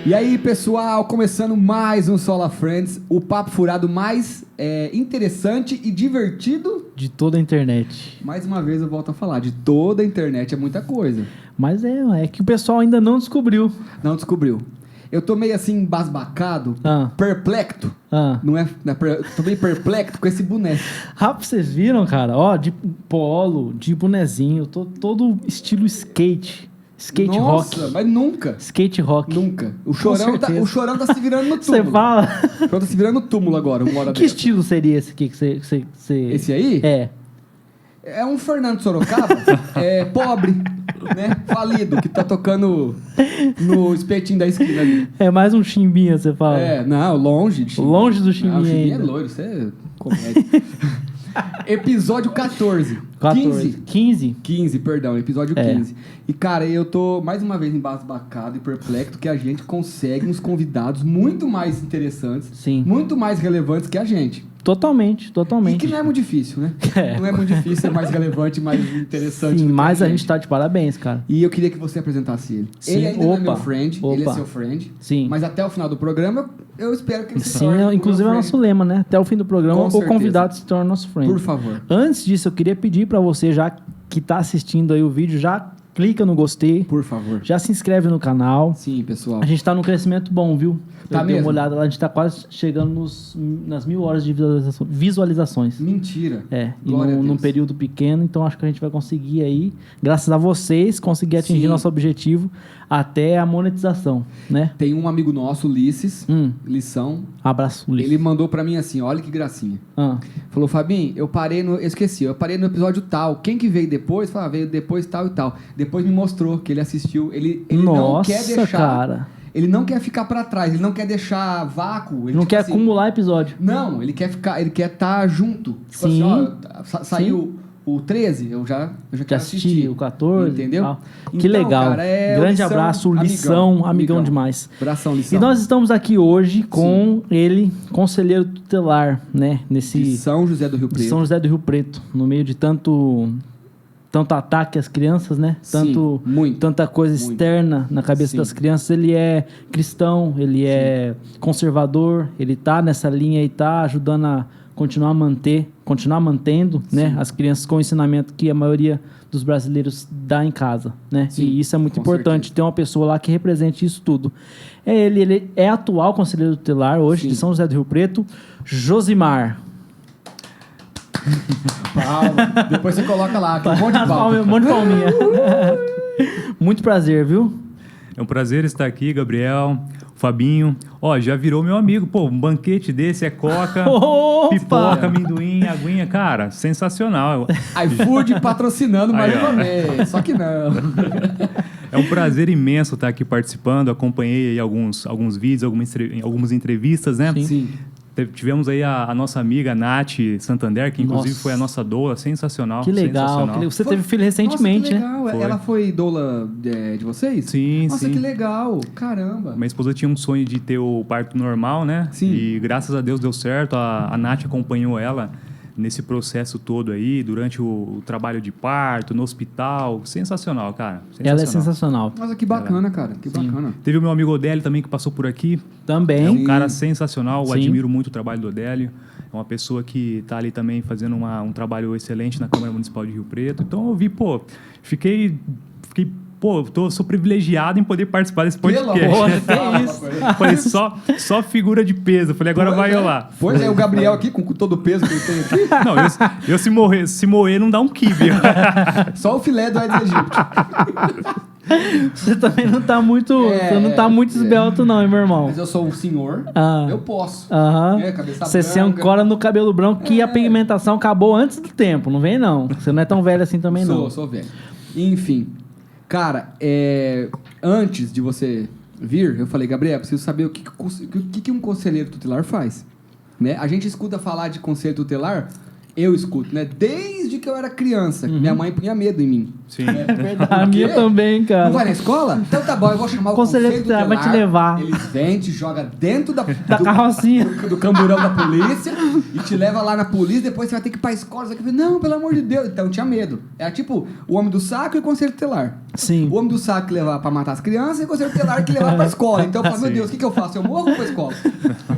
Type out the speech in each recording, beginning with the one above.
E aí, pessoal, começando mais um Sola Friends, o papo furado mais interessante e divertido de toda a internet. Mais uma vez eu volto a falar, de toda a internet é muita coisa. Mas é que o pessoal ainda não descobriu. Não descobriu. Eu tô meio assim embasbacado, perplexo. Tô meio perplexo com esse boneco. Rapaz, vocês viram, cara? Ó, de polo, de bonezinho, todo estilo skate. Skate rock. Nossa, mas nunca. Skate rock. Nunca. O chorão tá se virando no túmulo. Você fala? O chorão tá se virando no túmulo agora, uma hora Que estilo seria esse aqui que você... Esse aí? É. É um Fernando Sorocaba, pobre, né? Falido, que tá tocando no espetinho da esquina ali. É mais um chimbinha, você fala. Não, longe de chimbinha. Longe do chimbinha. O chimbinha é loiro, isso é comédia. Episódio 14. 15, perdão, episódio 15. E, cara, eu tô mais uma vez embasbacado e perplexo que a gente consegue uns convidados muito mais interessantes, sim, muito mais relevantes que a gente. Totalmente. E que não é muito difícil, né? Não é muito difícil ser mais relevante, mais interessante. Sim, mas a gente tá de parabéns, cara. E eu queria que você apresentasse ele. Sim. Ele ainda não é meu friend, ele é seu friend. Sim. Mas até o final do programa, eu espero que ele se torne. Sim, inclusive é o nosso lema, né? Até o fim do programa, o convidado se torna nosso friend. Por favor. Antes disso, eu queria pedir pra você, já que tá assistindo aí o vídeo, já clica no gostei. Por favor. Já se inscreve no canal. Sim, pessoal. A gente tá num crescimento bom, viu? Tá mesmo? Uma olhada lá, a gente tá quase chegando nas 1000 horas de visualizações. Mentira. E num período pequeno, então acho que a gente vai conseguir aí, graças a vocês, conseguir atingir nosso objetivo até a monetização, né? Tem um amigo nosso, Ulisses, Lição. Abraço, Ulisses. Ele mandou pra mim assim, olha que gracinha. Falou, Fabinho, eu parei no episódio tal. Quem que veio depois? Falou, veio depois tal e tal. Depois me mostrou que ele assistiu. Ele não quer deixar... cara. Ele não quer ficar pra trás, ele não quer deixar vácuo. Ele não quer acumular episódio. Não, ele quer estar junto. Tipo assim, ó, saiu o 13, eu já quero assistir. O 14. Entendeu? Que então, legal. Cara, grande abraço, Lição, amigão demais. Abração, Lição. E nós estamos aqui hoje com ele, conselheiro tutelar, né? De São José do Rio Preto. São José do Rio Preto, no meio de tanto ataque às crianças, né? Tanta coisa externa na cabeça das crianças. Ele é cristão, ele é conservador, ele tá nessa linha e tá ajudando a continuar mantendo, né? As crianças com o ensinamento que a maioria dos brasileiros dá em casa, né? Sim, e isso é muito importante, ter uma pessoa lá que represente isso tudo. Ele é atual conselheiro tutelar hoje de São José do Rio Preto, Josimar. Palma. Depois você coloca lá, um monte de palma. Um monte de palminha. Muito prazer, viu? É um prazer estar aqui, Gabriel, Fabinho. Já virou meu amigo. Pô, um banquete desse é coca, pipoca, amendoim, aguinha. Cara, sensacional. iFood patrocinando mais uma vez. Só que não. É um prazer imenso estar aqui participando. Acompanhei aí alguns vídeos, algumas entrevistas, né? Sim. Tivemos aí a nossa amiga Nath Santander, que inclusive foi a nossa doula, sensacional. Que legal. Você teve filho recentemente, né? Ela foi doula de vocês? Sim, Nossa, que legal. Caramba. Minha esposa tinha um sonho de ter o parto normal, né? Sim. E graças a Deus deu certo. A Nath acompanhou ela nesse processo todo aí, durante o trabalho de parto, no hospital. Sensacional, cara. Ela é sensacional. Nossa, que bacana, cara. Que bacana. Teve o meu amigo Odélio também, que passou por aqui. Também. É um cara sensacional. Eu admiro muito o trabalho do Odélio. É uma pessoa que está ali também fazendo um trabalho excelente na Câmara Municipal de Rio Preto. Então eu vi, fiquei sou privilegiado em poder participar desse podcast. Pelo amor, que isso? Falei, só figura de peso. Falei, agora vai rolar. Pois é, o Gabriel aqui, com todo o peso que ele tem aqui. Não, eu se moer não dá um quibe. Só o filé do Aedes aegypti. Você também não tá muito, esbelto não, hein, meu irmão? Mas eu sou um senhor, eu posso. Cabeça você se ancora no cabelo branco, que a pigmentação acabou antes do tempo, não vem não. Você não é tão velho assim também não. Sou velho. Enfim, cara, antes de você vir, eu falei, Gabriel, preciso saber o que um conselheiro tutelar faz. Né? A gente escuta falar de conselho tutelar, eu escuto, né? Desde que eu era criança. Minha mãe punha medo em mim. Sim. É verdade. A minha também, cara. Não vai na escola? Então tá bom, eu vou chamar o conselheiro tutelar. Vai te levar. Eles vêm, te joga dentro da carrocinha. Do camburão da polícia e te leva lá na polícia, depois você vai ter que ir pra escola. Você vai não, pelo amor de Deus. Então tinha medo. Era tipo o homem do saco e o conselho tutelar. Sim. O homem do saco que levar pra matar as crianças e o conselheiro tutelar que levar pra escola. Então eu falo, meu Deus, o que eu faço? Eu morro ou vou pra escola?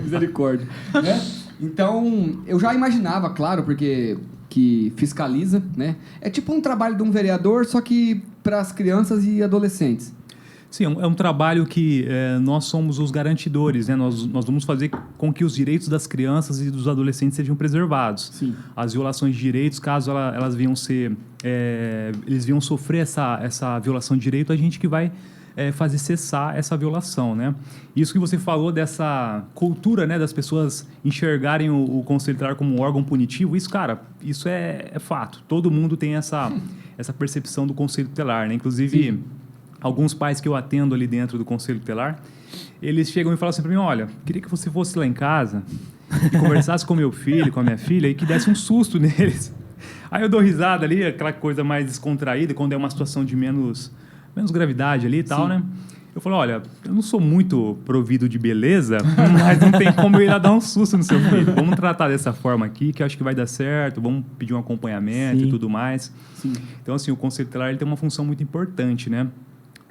Misericórdia. Né? Então, eu já imaginava, claro, porque que fiscaliza, né? É tipo um trabalho de um vereador, só que para as crianças e adolescentes. Sim, é um trabalho que nós somos os garantidores, né? Nós vamos fazer com que os direitos das crianças e dos adolescentes sejam preservados. Sim. As violações de direitos, caso elas venham ser... eles venham sofrer essa violação de direito, a gente que vai fazer cessar essa violação, né? Isso que você falou dessa cultura, né? Das pessoas enxergarem o Conselho Tutelar como um órgão punitivo, isso, cara, isso é fato. Todo mundo tem essa percepção do Conselho Tutelar, né? Inclusive... Sim. Alguns pais que eu atendo ali dentro do Conselho Tutelar, eles chegam e falam assim para mim, olha, queria que você fosse lá em casa e conversasse com meu filho, com a minha filha, e que desse um susto neles. Aí eu dou risada ali, aquela coisa mais descontraída, quando é uma situação de menos gravidade ali e tal, né? Eu falo, olha, eu não sou muito provido de beleza, mas não tem como eu ir lá dar um susto no seu filho. Vamos tratar dessa forma aqui, que eu acho que vai dar certo, vamos pedir um acompanhamento. Sim. E tudo mais. Sim. Então, assim, o Conselho Tutelar ele tem uma função muito importante, né?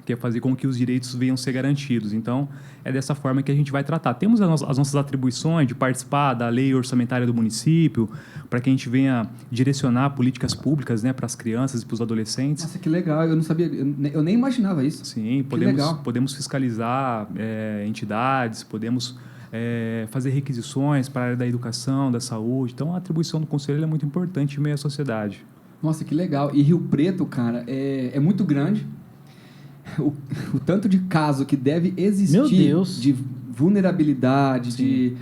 Que é fazer com que os direitos venham ser garantidos. Então, é dessa forma que a gente vai tratar. Temos as nossas atribuições de participar da lei orçamentária do município, para que a gente venha direcionar políticas públicas, né, para as crianças e para os adolescentes. Nossa, que legal. Eu não sabia, eu nem imaginava isso. Sim, podemos fiscalizar entidades, podemos fazer requisições para a área da educação, da saúde. Então, a atribuição do conselho é muito importante em meio à sociedade. Nossa, que legal. E Rio Preto, cara, é muito grande. O tanto de caso que deve existir, meu Deus, de vulnerabilidade,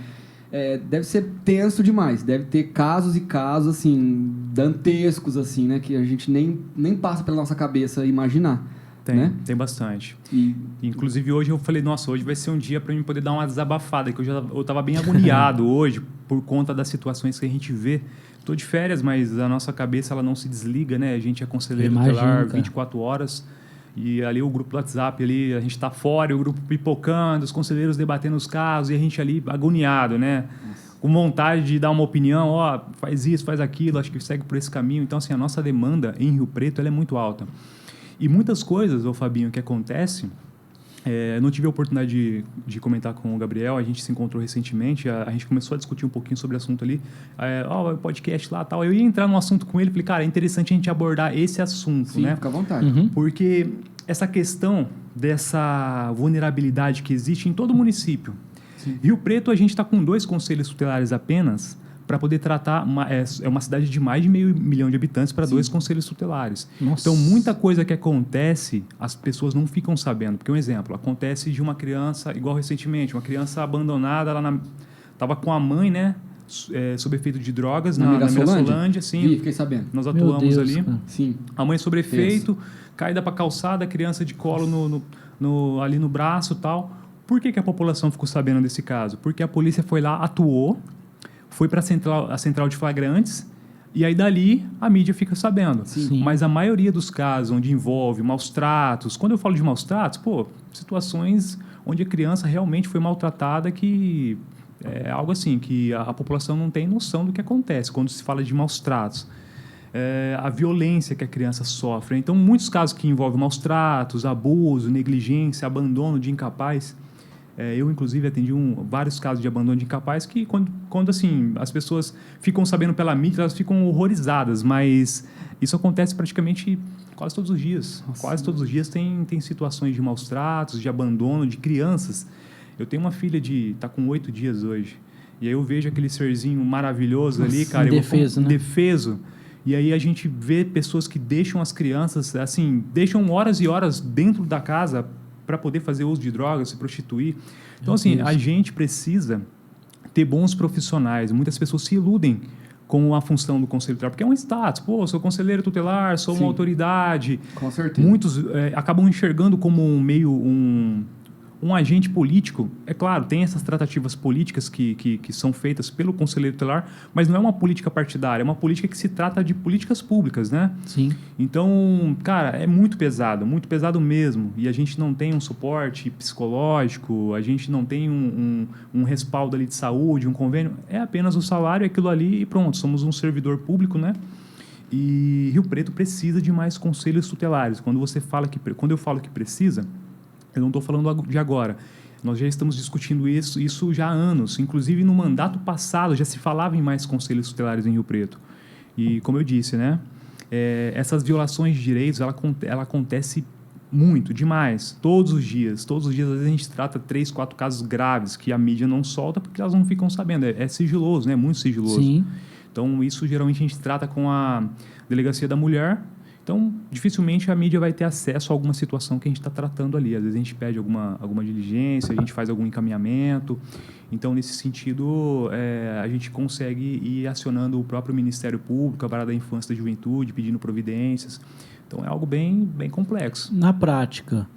deve ser tenso demais. Deve ter casos e casos, assim, dantescos, assim, né? Que a gente nem passa pela nossa cabeça imaginar. Tem bastante. Inclusive, hoje eu falei, nossa, hoje vai ser um dia para mim poder dar uma desabafada, que eu estava bem agoniado hoje por conta das situações que a gente vê. Estou de férias, mas a nossa cabeça ela não se desliga, né? A gente é conselheiro tutelar 24 horas. E ali o grupo do WhatsApp, ali, a gente está fora, e o grupo pipocando, os conselheiros debatendo os casos, e a gente ali agoniado, né? Nossa. Com vontade de dar uma opinião, faz isso, faz aquilo, acho que segue por esse caminho. Então, assim, a nossa demanda em Rio Preto ela é muito alta. E muitas coisas, Fabinho, que acontece... não tive a oportunidade de comentar com o Gabriel, a gente se encontrou recentemente, a gente começou a discutir um pouquinho sobre o assunto ali, podcast lá e tal. Eu ia entrar no assunto com ele, falei, cara, é interessante a gente abordar esse assunto, Sim, né? Fica à vontade. Uhum. Porque essa questão dessa vulnerabilidade que existe em todo o município. Sim. Rio Preto, a gente está com 2 conselhos tutelares apenas, para poder tratar... É uma cidade de mais de 500 mil de habitantes para 2 conselhos tutelares. Nossa. Então, muita coisa que acontece, as pessoas não ficam sabendo. Porque, um exemplo, acontece de uma criança, igual recentemente, uma criança abandonada, ela estava com a mãe, né? Sob efeito de drogas na Mirassolândia. Sim. Fiquei sabendo. Nós atuamos ali. Cara. Sim. A mãe sob efeito, caída para a calçada, a criança de colo ali no braço e tal. Por que a população ficou sabendo desse caso? Porque a polícia foi lá, atuou, foi para a central de flagrantes, e aí dali a mídia fica sabendo. Sim. Mas a maioria dos casos onde envolve maus tratos, quando eu falo de maus tratos, situações onde a criança realmente foi maltratada, que é algo assim, que a população não tem noção do que acontece quando se fala de maus tratos. A violência que a criança sofre. Então, muitos casos que envolvem maus tratos, abuso, negligência, abandono de incapaz. Eu, inclusive, atendi vários casos de abandono de incapaz que, quando assim, as pessoas ficam sabendo pela mídia, elas ficam horrorizadas, mas isso acontece praticamente quase todos os dias. Nossa. Quase todos os dias tem situações de maus tratos, de abandono de crianças. Eu tenho uma filha está com 8 dias hoje, e aí eu vejo aquele serzinho maravilhoso ali, cara. Indefeso. E aí a gente vê pessoas que deixam as crianças, assim, deixam horas e horas dentro da casa para poder fazer uso de drogas, se prostituir. Então, assim, a gente precisa ter bons profissionais. Muitas pessoas se iludem com a função do conselho tutelar, porque é um status. Sou conselheiro tutelar, sou uma autoridade. Com certeza. Muitos acabam enxergando como um agente político. É claro, tem essas tratativas políticas que são feitas pelo conselheiro tutelar, mas não é uma política partidária, é uma política que se trata de políticas públicas, né? Sim. Então, cara, é muito pesado mesmo. E a gente não tem um suporte psicológico, a gente não tem um respaldo ali de saúde, um convênio. É apenas o salário, aquilo ali e pronto. Somos um servidor público, né? E Rio Preto precisa de mais conselhos tutelares. Quando eu falo que precisa, eu não estou falando de agora. Nós já estamos discutindo isso já há anos. Inclusive, no mandato passado, já se falava em mais conselhos tutelares em Rio Preto. E, como eu disse, né, essas violações de direitos, ela acontece muito, demais, todos os dias. Todos os dias, às vezes, a gente trata 3, 4 casos graves que a mídia não solta porque elas não ficam sabendo. É sigiloso, né? Muito sigiloso. Sim. Então, isso geralmente a gente trata com a Delegacia da Mulher. Então, dificilmente a mídia vai ter acesso a alguma situação que a gente está tratando ali. Às vezes a gente pede alguma diligência, a gente faz algum encaminhamento. Então, nesse sentido, a gente consegue ir acionando o próprio Ministério Público, a Vara da Infância e da Juventude, pedindo providências. Então, é algo bem, bem complexo. Na prática,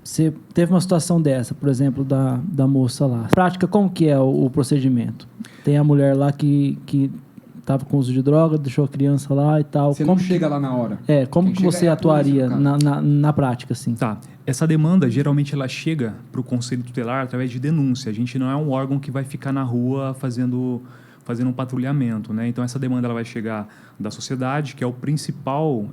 você teve uma situação dessa, por exemplo, da moça lá. Na prática, como que é o procedimento? Tem a mulher lá que estava com uso de droga, deixou a criança lá e tal. Você não chega lá na hora. Como que você atuaria na prática, assim? Tá. Essa demanda, geralmente, ela chega para o Conselho Tutelar através de denúncia. A gente não é um órgão que vai ficar na rua fazendo um patrulhamento, né? Então, essa demanda ela vai chegar da sociedade, que é o principal...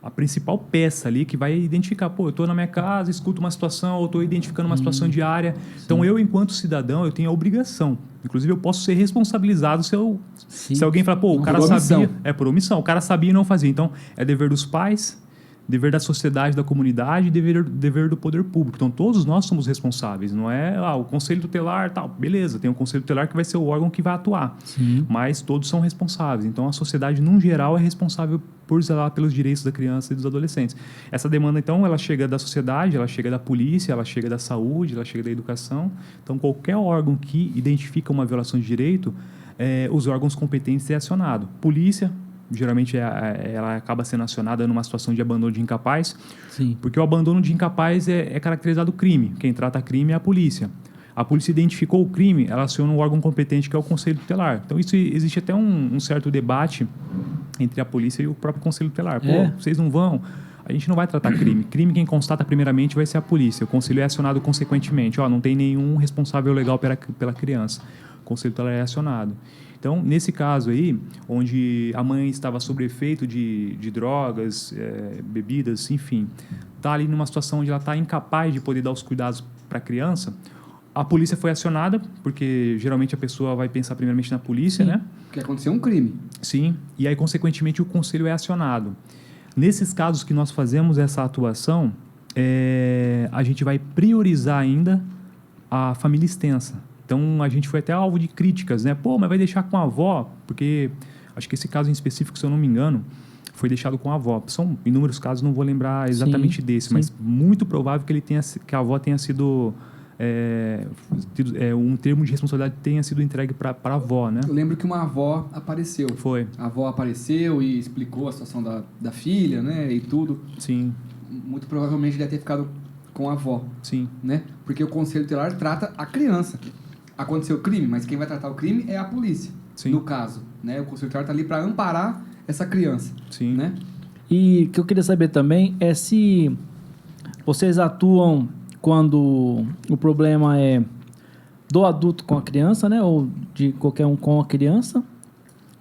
a principal peça ali que vai identificar, eu estou na minha casa, escuto uma situação, ou estou identificando uma situação diária. Sim. Então, eu, enquanto cidadão, eu tenho a obrigação. Inclusive, eu posso ser responsabilizado se alguém falar, o cara sabia... É por omissão. O cara sabia e não fazia. Então, é dever dos pais, dever da sociedade, da comunidade, dever do poder público. Então, todos nós somos responsáveis. Não é o Conselho Tutelar, tal. Beleza, tem um Conselho Tutelar que vai ser o órgão que vai atuar. Sim. Mas todos são responsáveis. Então, a sociedade, num geral, é responsável por zelar pelos direitos da criança e dos adolescentes. Essa demanda, então, ela chega da sociedade, ela chega da polícia, ela chega da saúde, ela chega da educação. Então, qualquer órgão que identifica uma violação de direito, os órgãos competentes é acionado. Polícia... Geralmente ela acaba sendo acionada numa situação de abandono de incapaz. Sim. Porque o abandono de incapaz é caracterizado crime. Quem trata crime é a polícia. A polícia identificou o crime, ela aciona um órgão competente que é o Conselho Tutelar. Então, existe até um certo debate entre a polícia e o próprio Conselho Tutelar. Vocês não vão... A gente não vai tratar crime. Crime, quem constata primeiramente vai ser a polícia. O Conselho é acionado consequentemente. Não tem nenhum responsável legal pela criança. O Conselho Tutelar é acionado. Então, nesse caso aí, onde a mãe estava sob efeito de drogas, bebidas, enfim, está ali numa situação onde ela está incapaz de poder dar os cuidados para a criança, a polícia foi acionada, porque geralmente a pessoa vai pensar primeiramente na polícia, Sim, né? Porque aconteceu um crime. Sim, e aí, consequentemente, o conselho é acionado. Nesses casos que nós fazemos essa atuação, a gente vai priorizar ainda a família extensa. Então, a gente foi até alvo de críticas, né? Mas vai deixar com a avó? Porque acho que esse caso em específico, se eu não me engano, foi deixado com a avó. São inúmeros casos, não vou lembrar exatamente desse, mas muito provável que a avó tenha sido... um termo de responsabilidade tenha sido entregue para a avó, né? Eu lembro que uma avó apareceu. Foi. A avó apareceu e explicou a situação da filha, né? E tudo. Sim. Muito provavelmente deve ter ficado com a avó. Sim. Né? Porque o Conselho Tutelar trata a criança. Aconteceu o crime, mas quem vai tratar o crime é a polícia. Sim. No caso, né? O Conselho Tutelar está ali para amparar essa criança. Sim. Né? E o que eu queria saber também é se vocês atuam quando o problema é do adulto com a criança, né? Ou de qualquer um com a criança,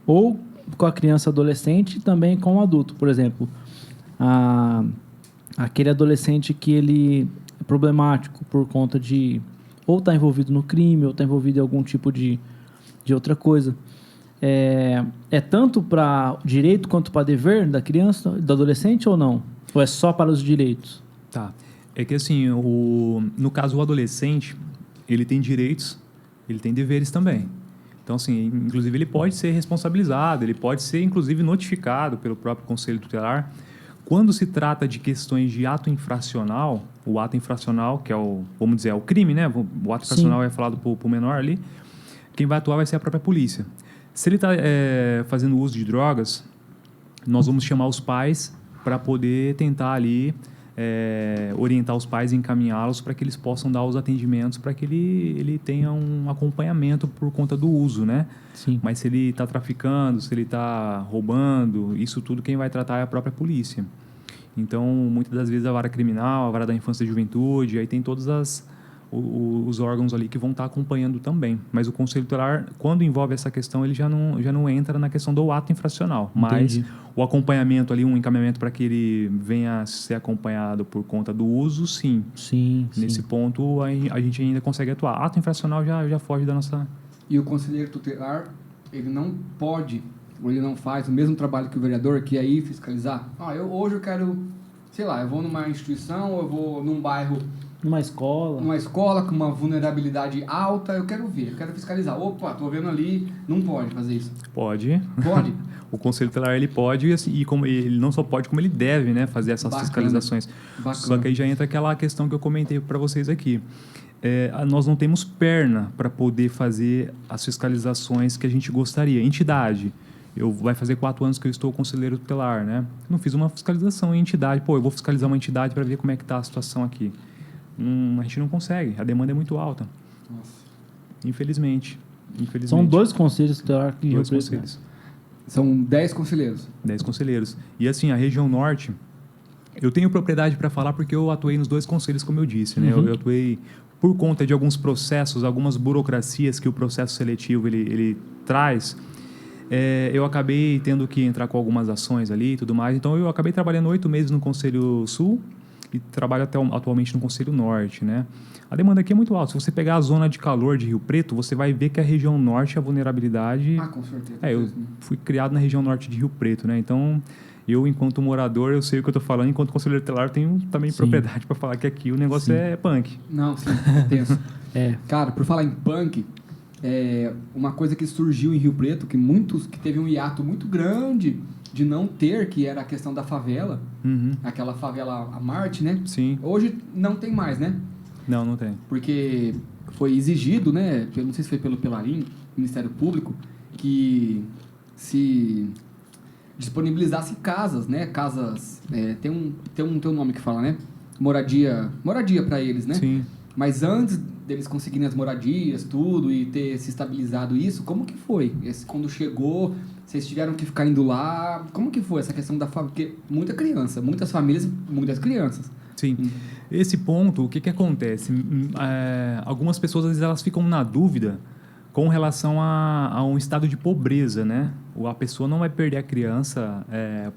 ou com a criança adolescente e também com o adulto. Por exemplo, aquele adolescente que ele é problemático por conta de ou está envolvido no crime, ou está envolvido em algum tipo de outra coisa. É tanto para direito quanto para dever da criança, do adolescente, ou não? Ou é só para os direitos? Tá. É que assim, no caso, o adolescente, ele tem direitos, ele tem deveres também. Então, assim, inclusive ele pode ser responsabilizado, ele pode ser, inclusive, notificado pelo próprio Conselho Tutelar. Quando se trata de questões de ato infracional, o ato infracional, que é vamos dizer, é o crime, né? O ato infracional é falado para o menor ali, quem vai atuar vai ser a própria polícia. Se ele está fazendo uso de drogas, nós vamos chamar os pais para poder tentar ali orientar os pais e encaminhá-los para que eles possam dar os atendimentos para que ele tenha um acompanhamento por conta do uso, né? Sim. Mas se ele está traficando, se ele está roubando, isso tudo quem vai tratar é a própria polícia. Então, muitas das vezes a vara criminal, a vara da infância e juventude, aí tem todos os órgãos ali que vão estar acompanhando também. Mas o Conselho Tutelar, quando envolve essa questão, ele já não entra na questão do ato infracional. Mas o acompanhamento ali, um encaminhamento para que ele venha a ser acompanhado por conta do uso, sim. Nesse ponto, a gente ainda consegue atuar. Ato infracional já foge da nossa... E o conselheiro tutelar, ele não pode, ou ele não faz o mesmo trabalho que o vereador, que é ir fiscalizar? Hoje eu quero, sei lá, eu vou numa instituição, eu vou num bairro... Numa escola com uma vulnerabilidade alta, eu quero fiscalizar. Opa, tô vendo ali, não pode fazer isso. Pode. Pode? O Conselho Tutelar, ele pode, e como ele não só pode, como ele deve, né, fazer essas fiscalizações. Bacana. Só que aí já entra aquela questão que eu comentei para vocês aqui. Nós não temos perna para poder fazer as fiscalizações que a gente gostaria. Entidade. Vai fazer 4 anos que eu estou conselheiro tutelar, né? Não fiz uma fiscalização em entidade. Eu vou fiscalizar uma entidade para ver como é que está a situação aqui. A gente não consegue, a demanda é muito alta. Nossa. Infelizmente. São 2 conselhos tutelares aqui em Rio 2 Preto. conselhos. São 10 conselheiros. 10 conselheiros. E assim, a região norte, eu tenho propriedade para falar porque eu atuei nos 2 conselhos, como eu disse, né? Eu atuei por conta de alguns processos, algumas burocracias que o processo seletivo ele traz. Eu acabei tendo que entrar com algumas ações ali e tudo mais. Então, eu acabei trabalhando 8 meses no Conselho Sul e trabalho atualmente no Conselho Norte, né? A demanda aqui é muito alta. Se você pegar a zona de calor de Rio Preto, você vai ver que a região norte, a vulnerabilidade... com certeza. Eu fui criado na região norte de Rio Preto, né? Então, eu, enquanto morador, eu sei o que eu estou falando. Enquanto conselheiro tutelar, tenho também propriedade para falar que aqui o negócio é punk. Não, sim, é tenso. Cara, por falar em punk, uma coisa que surgiu em Rio Preto, que teve um hiato muito grande de não ter, que era a questão da favela, aquela favela a Marte, né? Sim. Hoje não tem mais, né? Não tem. Porque foi exigido, né? Eu não sei se foi pelo Pelarim, Ministério Público, que se disponibilizasse casas, né? Casas, tem um nome que fala, né? Moradia para eles, né? Sim. Mas antes deles conseguirem as moradias, tudo, e ter se estabilizado isso, como que foi? Quando chegou, vocês tiveram que ficar indo lá, como que foi essa questão da família? Porque muitas famílias, muitas crianças. Sim. Esse ponto, o que acontece? Algumas pessoas, às vezes, elas ficam na dúvida com relação a um estado de pobreza, né? A pessoa não vai perder a criança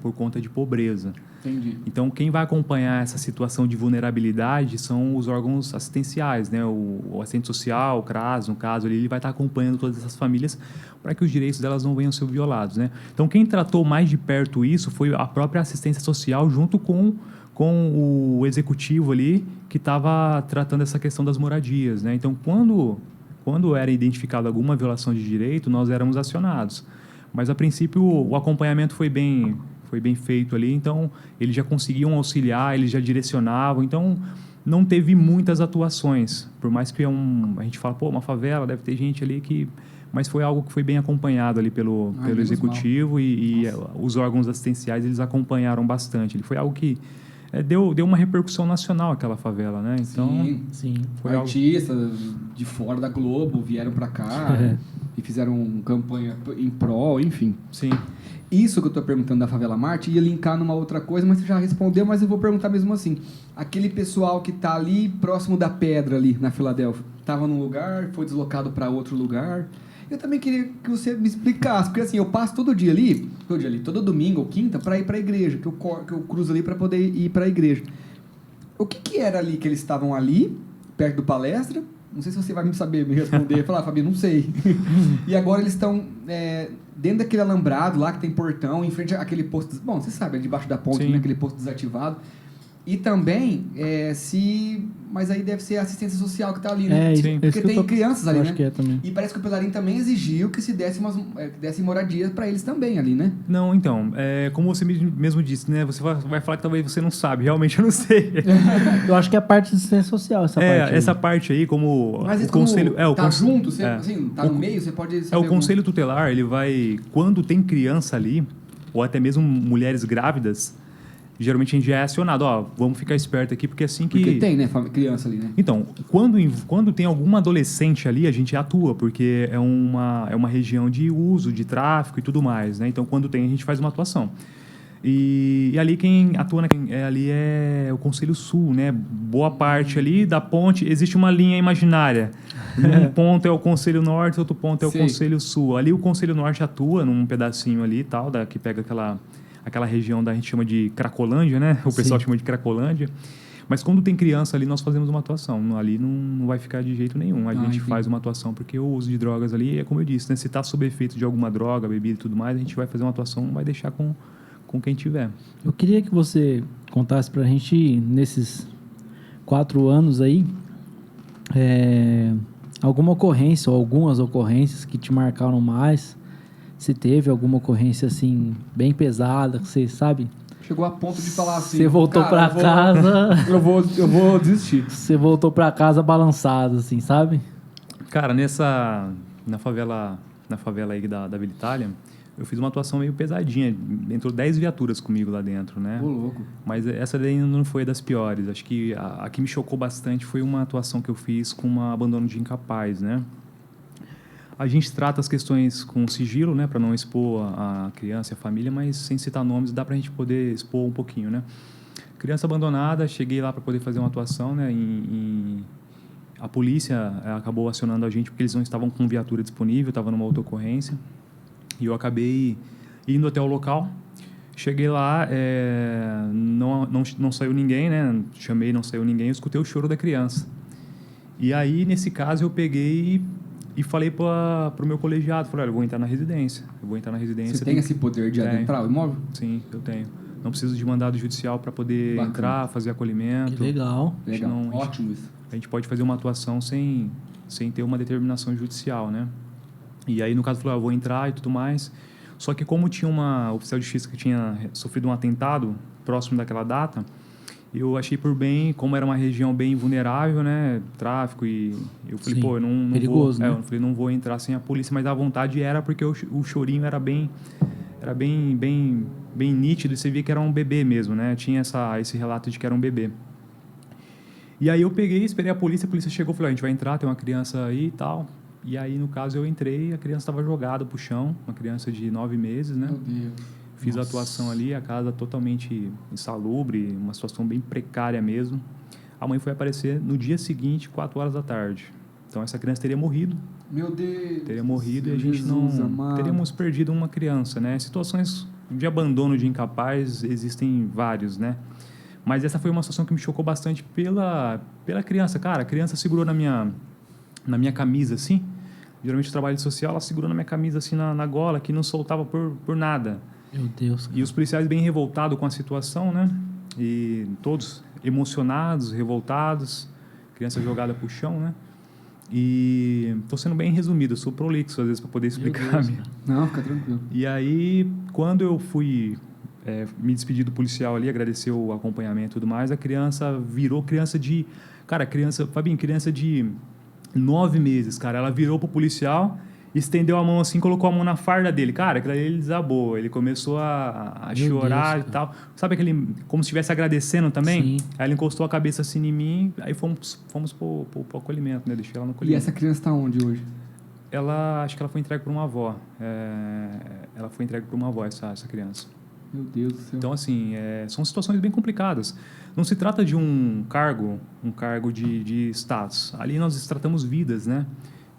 por conta de pobreza. Entendi. Então, quem vai acompanhar essa situação de vulnerabilidade são os órgãos assistenciais, né? O assistente social, o CRAS, no caso, ele vai estar acompanhando todas essas famílias para que os direitos delas não venham a ser violados, né? Então, quem tratou mais de perto isso foi a própria assistência social junto com o executivo ali que estava tratando essa questão das moradias, né? Então, quando era identificada alguma violação de direito, nós éramos acionados. Mas, a princípio, o acompanhamento foi bem feito ali, então eles já conseguiam auxiliar, eles já direcionavam, então não teve muitas atuações, por mais que a gente fala, uma favela, deve ter gente ali que... Mas foi algo que foi bem acompanhado ali pelo executivo e os órgãos assistenciais, eles acompanharam bastante. Ele foi algo que deu uma repercussão nacional aquela favela, né? Então, sim. Artistas de fora da Globo vieram para cá e fizeram campanha em prol, enfim. Sim. Isso que eu estou perguntando da Favela Marte ia linkar numa outra coisa, mas você já respondeu, mas eu vou perguntar mesmo assim. Aquele pessoal que está ali próximo da pedra ali na Filadélfia, estava num lugar, foi deslocado para outro lugar. Eu também queria que você me explicasse, porque assim, eu passo todo domingo ou quinta, para ir para a igreja, que eu cruzo ali para poder ir para a igreja. O que era ali que eles estavam ali, perto do palestra? Não sei se você vai me saber me responder. Falar, Fabi, não sei. E agora eles estão dentro daquele alambrado lá que tem portão, em frente àquele posto... Bom, você sabe, debaixo da ponte, né, aquele posto desativado. E também, mas aí deve ser a assistência social que está ali, né? Porque tem crianças ali, né? Que também. E parece que o Pelarim também exigiu que se dessem moradias para eles também ali, né? Não, então, como você mesmo disse, né? Você vai falar que talvez você não sabe. Realmente eu não sei. Eu acho que é a parte de assistência social, essa parte aí, como mas o conselho... junto, você, assim, tá no meio, você pode... O conselho tutelar, ele vai... Quando tem criança ali, ou até mesmo mulheres grávidas... Geralmente a gente já é acionado, vamos ficar esperto aqui, porque assim que... Porque tem, né, criança ali, né? Então, quando tem alguma adolescente ali, a gente atua, porque é uma região de uso, de tráfico e tudo mais, né? Então, quando tem, a gente faz uma atuação. E ali quem atua ali é o Conselho Sul, né? Boa parte ali da ponte existe uma linha imaginária. Um ponto é o Conselho Norte, outro ponto é o Conselho Sul. Ali o Conselho Norte atua num pedacinho ali, tal, que pega aquela região a gente chama de Cracolândia, né? O pessoal chama de Cracolândia. Mas quando tem criança ali, nós fazemos uma atuação. Ali não vai ficar de jeito nenhum. A gente faz uma atuação, porque o uso de drogas ali, é como eu disse, né? Se está sob efeito de alguma droga, bebida e tudo mais, a gente vai fazer uma atuação, não vai deixar com quem tiver. Eu queria que você contasse pra gente, nesses 4 anos aí, alguma ocorrência ou algumas ocorrências que te marcaram mais. Se teve alguma ocorrência assim, bem pesada, que você sabe... Chegou a ponto de falar assim... Você voltou pra casa... Eu vou desistir. Você voltou pra casa balançado, assim, sabe? Cara, na favela aí da Vila Itália, eu fiz uma atuação meio pesadinha. Entrou 10 viaturas comigo lá dentro, né? Ô, louco. Mas essa daí não foi das piores. Acho que a que me chocou bastante foi uma atuação que eu fiz com um abandono de incapaz, né? A gente trata as questões com sigilo, né? Para não expor a criança e a família, mas sem citar nomes, dá para a gente poder expor um pouquinho, né? Criança abandonada, cheguei lá para poder fazer uma atuação, né? A polícia acabou acionando a gente porque eles não estavam com viatura disponível, estava numa outra ocorrência. E eu acabei indo até o local. Cheguei lá, não saiu ninguém, né? Chamei, não saiu ninguém. Eu escutei o choro da criança. E aí, nesse caso, eu peguei e falei para o meu colegiado. Falei, olha, eu vou entrar na residência. Você tem esse poder de adentrar o imóvel? Sim, eu tenho. Não preciso de mandado judicial para poder entrar, fazer acolhimento. Que legal. Ótimo isso. A gente pode fazer uma atuação sem ter uma determinação judicial, né? E aí, no caso, falou, eu vou entrar e tudo mais. Só que como tinha uma oficial de justiça que tinha sofrido um atentado próximo daquela data, eu achei por bem, como era uma região bem vulnerável, né? Tráfico e... Eu falei, eu não perigoso, vou... né? Eu falei, não vou entrar sem a polícia, mas a vontade era porque o chorinho era bem nítido e você via que era um bebê mesmo, né? Tinha esse relato de que era um bebê. E aí eu peguei, esperei a polícia chegou, falou, a gente vai entrar, tem uma criança aí e tal... E aí, no caso, eu entrei, a criança estava jogada pro chão, uma criança de 9 meses, né? Meu Deus. Fiz a atuação ali, a casa totalmente insalubre, uma situação bem precária mesmo. A mãe foi aparecer no dia seguinte, 4 horas da tarde. Então, essa criança teria morrido. Meu Deus. Teria morrido e a gente teríamos perdido uma criança, né? Situações de abandono de incapaz existem vários, né? Mas essa foi uma situação que me chocou bastante pela criança. Cara, a criança segurou na minha camisa, assim. Geralmente eu trabalho de social, ela segurou na minha camisa, assim, na gola, que não soltava por nada. Meu Deus. Cara. E os policiais bem revoltados com a situação, né? E todos emocionados, revoltados. Criança jogada pro chão, né? E tô sendo bem resumido, eu sou prolixo às vezes para poder explicar. Não, fica tranquilo. E aí, quando eu fui me despedir do policial ali, agradecer o acompanhamento e tudo mais, a criança virou criança de... Cara, Fabinho, criança de 9 meses, cara. Ela virou pro policial, estendeu a mão assim, colocou a mão na farda dele. Cara, aquilo ali ele desabou. Ele começou a chorar e tal. Sabe aquele... Como se estivesse agradecendo também? Sim. Aí ele encostou a cabeça assim em mim, aí fomos pro acolhimento, né? Deixei ela no acolhimento. E essa criança tá onde hoje? Acho que ela foi entregue por uma avó. Ela foi entregue por uma avó, essa criança. Meu Deus do céu. Então, assim, são situações bem complicadas. Não se trata de um cargo de status. Ali nós tratamos vidas, né?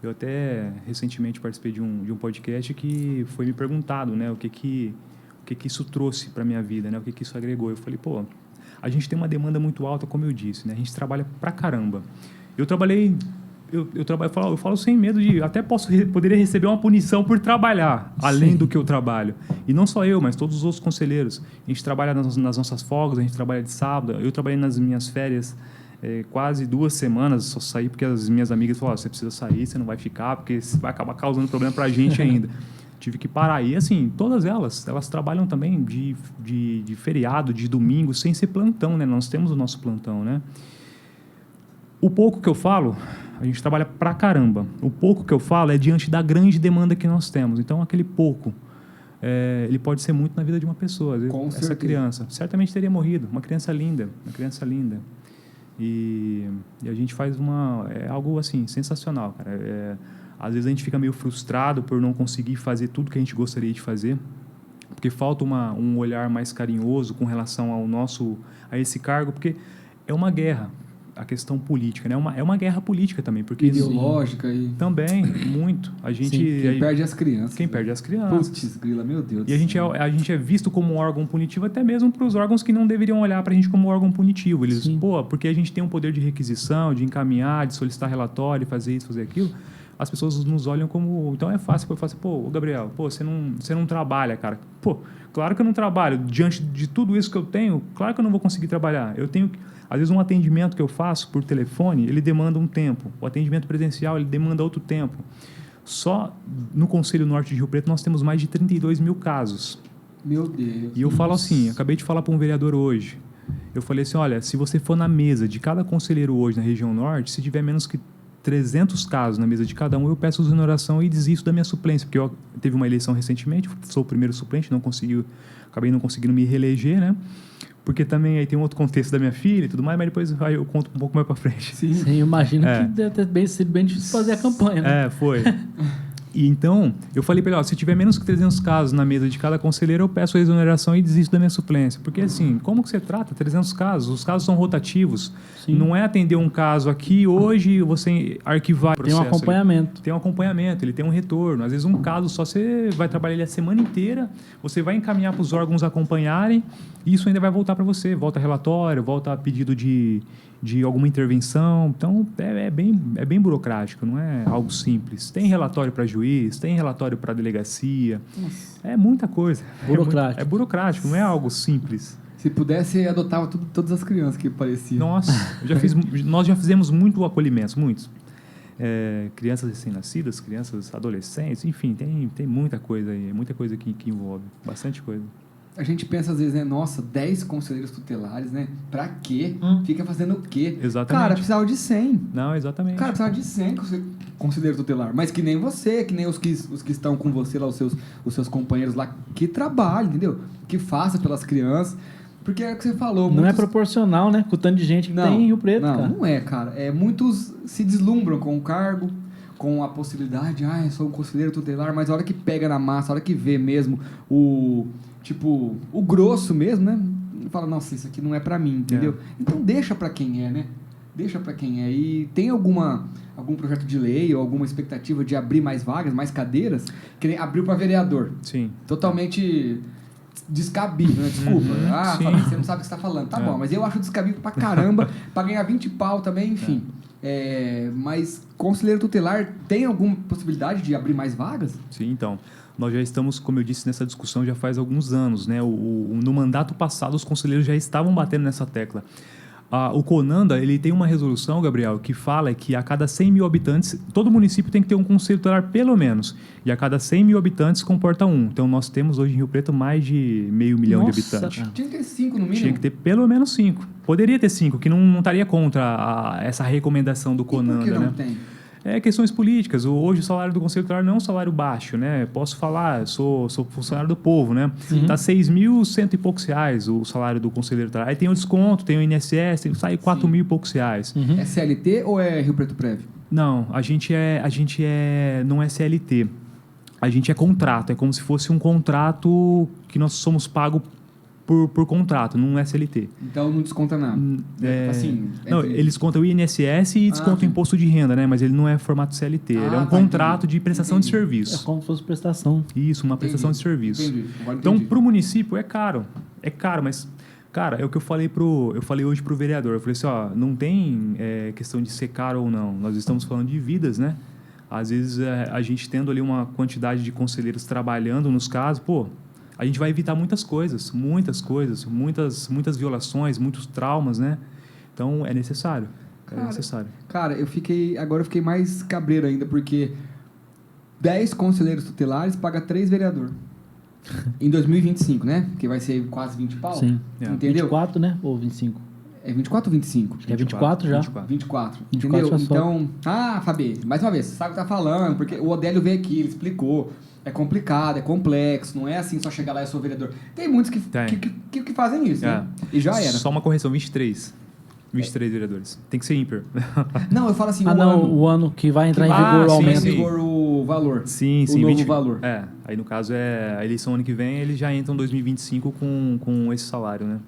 Eu até recentemente participei de um podcast que foi me perguntado, né? O que isso trouxe para minha vida, né? O que isso agregou. Eu falei, a gente tem uma demanda muito alta, como eu disse, né? A gente trabalha pra caramba. Eu falo sem medo de... Até poderia receber uma punição por trabalhar, além do que eu trabalho. E não só eu, mas todos os outros conselheiros. A gente trabalha nas nossas folgas, a gente trabalha de sábado. Eu trabalhei nas minhas férias quase 2 semanas, só saí porque as minhas amigas falaram, você precisa sair, você não vai ficar, porque você vai acabar causando problema pra gente ainda. Tive que parar. E assim, todas elas trabalham também de feriado, de domingo, sem ser plantão, né? Nós temos o nosso plantão, né? O pouco que eu falo, a gente trabalha pra caramba. O pouco que eu falo é diante da grande demanda que nós temos. Então, aquele pouco, ele pode ser muito na vida de uma pessoa. Com essa certeza. criança certamente teria morrido. Uma criança linda. E a gente faz algo assim, sensacional, cara. Às vezes a gente fica meio frustrado por não conseguir fazer tudo que a gente gostaria de fazer. porque falta um olhar mais carinhoso com relação a esse cargo, porque é uma guerra, a questão política, né? É uma guerra política também, porque ideológica e também muito. Quem perde as crianças. Quem perde as crianças. Putz, grila, meu Deus. E a gente é visto como um órgão punitivo até mesmo para os órgãos que não deveriam olhar para a gente como um órgão punitivo. Eles, porque a gente tem um poder de requisição, de encaminhar, de solicitar relatório, fazer isso, fazer aquilo. As pessoas nos olham como... Então é fácil eu falar assim, Gabriel, você não trabalha, cara. Claro que eu não trabalho. Diante de tudo isso que eu tenho, claro que eu não vou conseguir trabalhar. Eu tenho... Às vezes um atendimento que eu faço por telefone, ele demanda um tempo. O atendimento presencial, ele demanda outro tempo. Só no Conselho Norte de Rio Preto nós temos mais de 32 mil casos. Meu Deus. E eu falo assim, acabei de falar para um vereador hoje. Eu falei assim, olha, se você for na mesa de cada conselheiro hoje na região norte, se tiver menos que 300 casos na mesa de cada um, eu peço exoneração e desisto da minha suplência. Porque eu teve uma eleição recentemente, sou o primeiro suplente, acabei não conseguindo me reeleger, né? Porque também aí tem um outro contexto da minha filha e tudo mais, mas depois eu conto um pouco mais para frente. Sim, eu imagino que deve ter sido bem difícil fazer a campanha, né? Foi. E então, eu falei para ele, se tiver menos que 300 casos na mesa de cada conselheiro, eu peço a exoneração e desisto da minha suplência. Porque assim, como que você trata 300 casos? Os casos são rotativos. Sim. Não é atender um caso aqui, hoje você arquivar o processo. Tem um acompanhamento. Tem um acompanhamento, ele tem um retorno. Às vezes um caso só você vai trabalhar ele a semana inteira, você vai encaminhar para os órgãos acompanharem, e isso ainda vai voltar para você. Volta relatório, volta pedido de alguma intervenção. Então, é bem burocrático, não é algo simples. Tem relatório para juiz, tem relatório para delegacia. Nossa. É muita coisa. Burocrático. É burocrático, não é algo simples. Se pudesse, adotava todas as crianças que pareciam. Nossa, nós já fizemos muito acolhimentos, muitos. Crianças recém-nascidas, crianças adolescentes, enfim, tem muita coisa aí, muita coisa que envolve, bastante coisa. A gente pensa às vezes, né? Nossa, 10 conselheiros tutelares, né? Pra quê? Fica fazendo o quê? Exatamente. Cara, precisava de 100. Não, exatamente. Cara, precisava de 100 conselheiro tutelar. Mas que nem você, que nem os que estão com você lá, os seus companheiros lá, que trabalhem, entendeu? Que faça pelas crianças. Porque é o que você falou. Não é proporcional, né? Com o tanto de gente que tem em Rio Preto, cara. Não é, cara. Muitos se deslumbram com o cargo, com a possibilidade, eu sou um conselheiro tutelar, mas a hora que pega na massa, a hora que vê mesmo o grosso mesmo, né? Fala, nossa, isso aqui não é pra mim, entendeu? Então deixa pra quem é, né? Deixa pra quem é. E tem algum projeto de lei ou alguma expectativa de abrir mais vagas, mais cadeiras? Que nem abriu pra vereador. Sim. Totalmente descabido, né? Desculpa. Fabinho, você não sabe o que você tá falando. Tá bom, mas eu acho descabido pra caramba, pra ganhar 20 pau também, enfim. Mas conselheiro tutelar tem alguma possibilidade de abrir mais vagas? Sim, então. Nós já estamos, como eu disse, nessa discussão já faz alguns anos, né? No mandato passado, os conselheiros já estavam batendo nessa tecla. O CONANDA, ele tem uma resolução, Gabriel, que fala que a cada 100 mil habitantes, todo município tem que ter um conselho tutelar pelo menos. E a cada 100 mil habitantes comporta um. Então, nós temos hoje em Rio Preto mais de 500 mil de habitantes. Cara. Tinha que ter 5 no mínimo. Tinha que ter pelo menos 5. Poderia ter 5, que não estaria contra essa recomendação do CONANDA. E por que não né? tem? Questões políticas. Hoje o salário do conselho tutelar não é um salário baixo, né? Posso falar, sou funcionário do povo, né? Tá 6.100 e poucos reais o salário do conselheiro tutelar. Aí tem o desconto, tem o INSS, sai 4.000 e poucos reais. É CLT ou é Rio Preto Prévio? Não, a gente não é CLT. A gente é contrato. É como se fosse um contrato que nós somos pagos por contrato, não é CLT. Então não desconta nada. Eles contam o INSS e descontam o imposto de renda, né? Mas ele não é formato CLT. Ele é um contrato de prestação de serviço. É como se fosse prestação. Isso, uma prestação de serviço. Entendi. Então, para o município é caro. É caro, mas... Cara, é o que eu falei hoje pro vereador. Eu falei assim, não tem questão de ser caro ou não. Nós estamos falando de vidas, né? Às vezes, a gente tendo ali uma quantidade de conselheiros trabalhando nos casos, a gente vai evitar muitas violações, muitos traumas, né? Então, é necessário. Cara, eu fiquei mais cabreiro ainda, porque 10 conselheiros tutelares paga 3 vereadores. Em 2025, né? Que vai ser quase 20 pau. Sim. Entendeu? 24, né? Ou 25? É 24 ou 25? Acho que é 24 já. 24. Entendeu? Então, Fabi, mais uma vez, você sabe o que tá falando, porque o Odélio veio aqui, ele explicou. É complicado, é complexo, não é assim só chegar lá e eu sou vereador. Tem muitos que fazem isso, né? E já era. Só uma correção, 23 vereadores. Tem que ser ímpar. Não, eu falo assim, o ano que vai entrar em vigor o aumento. Vai entrar em vigor o valor. Sim, o novo valor. Aí no caso a eleição ano que vem, eles já entram em 2025 com esse salário, né?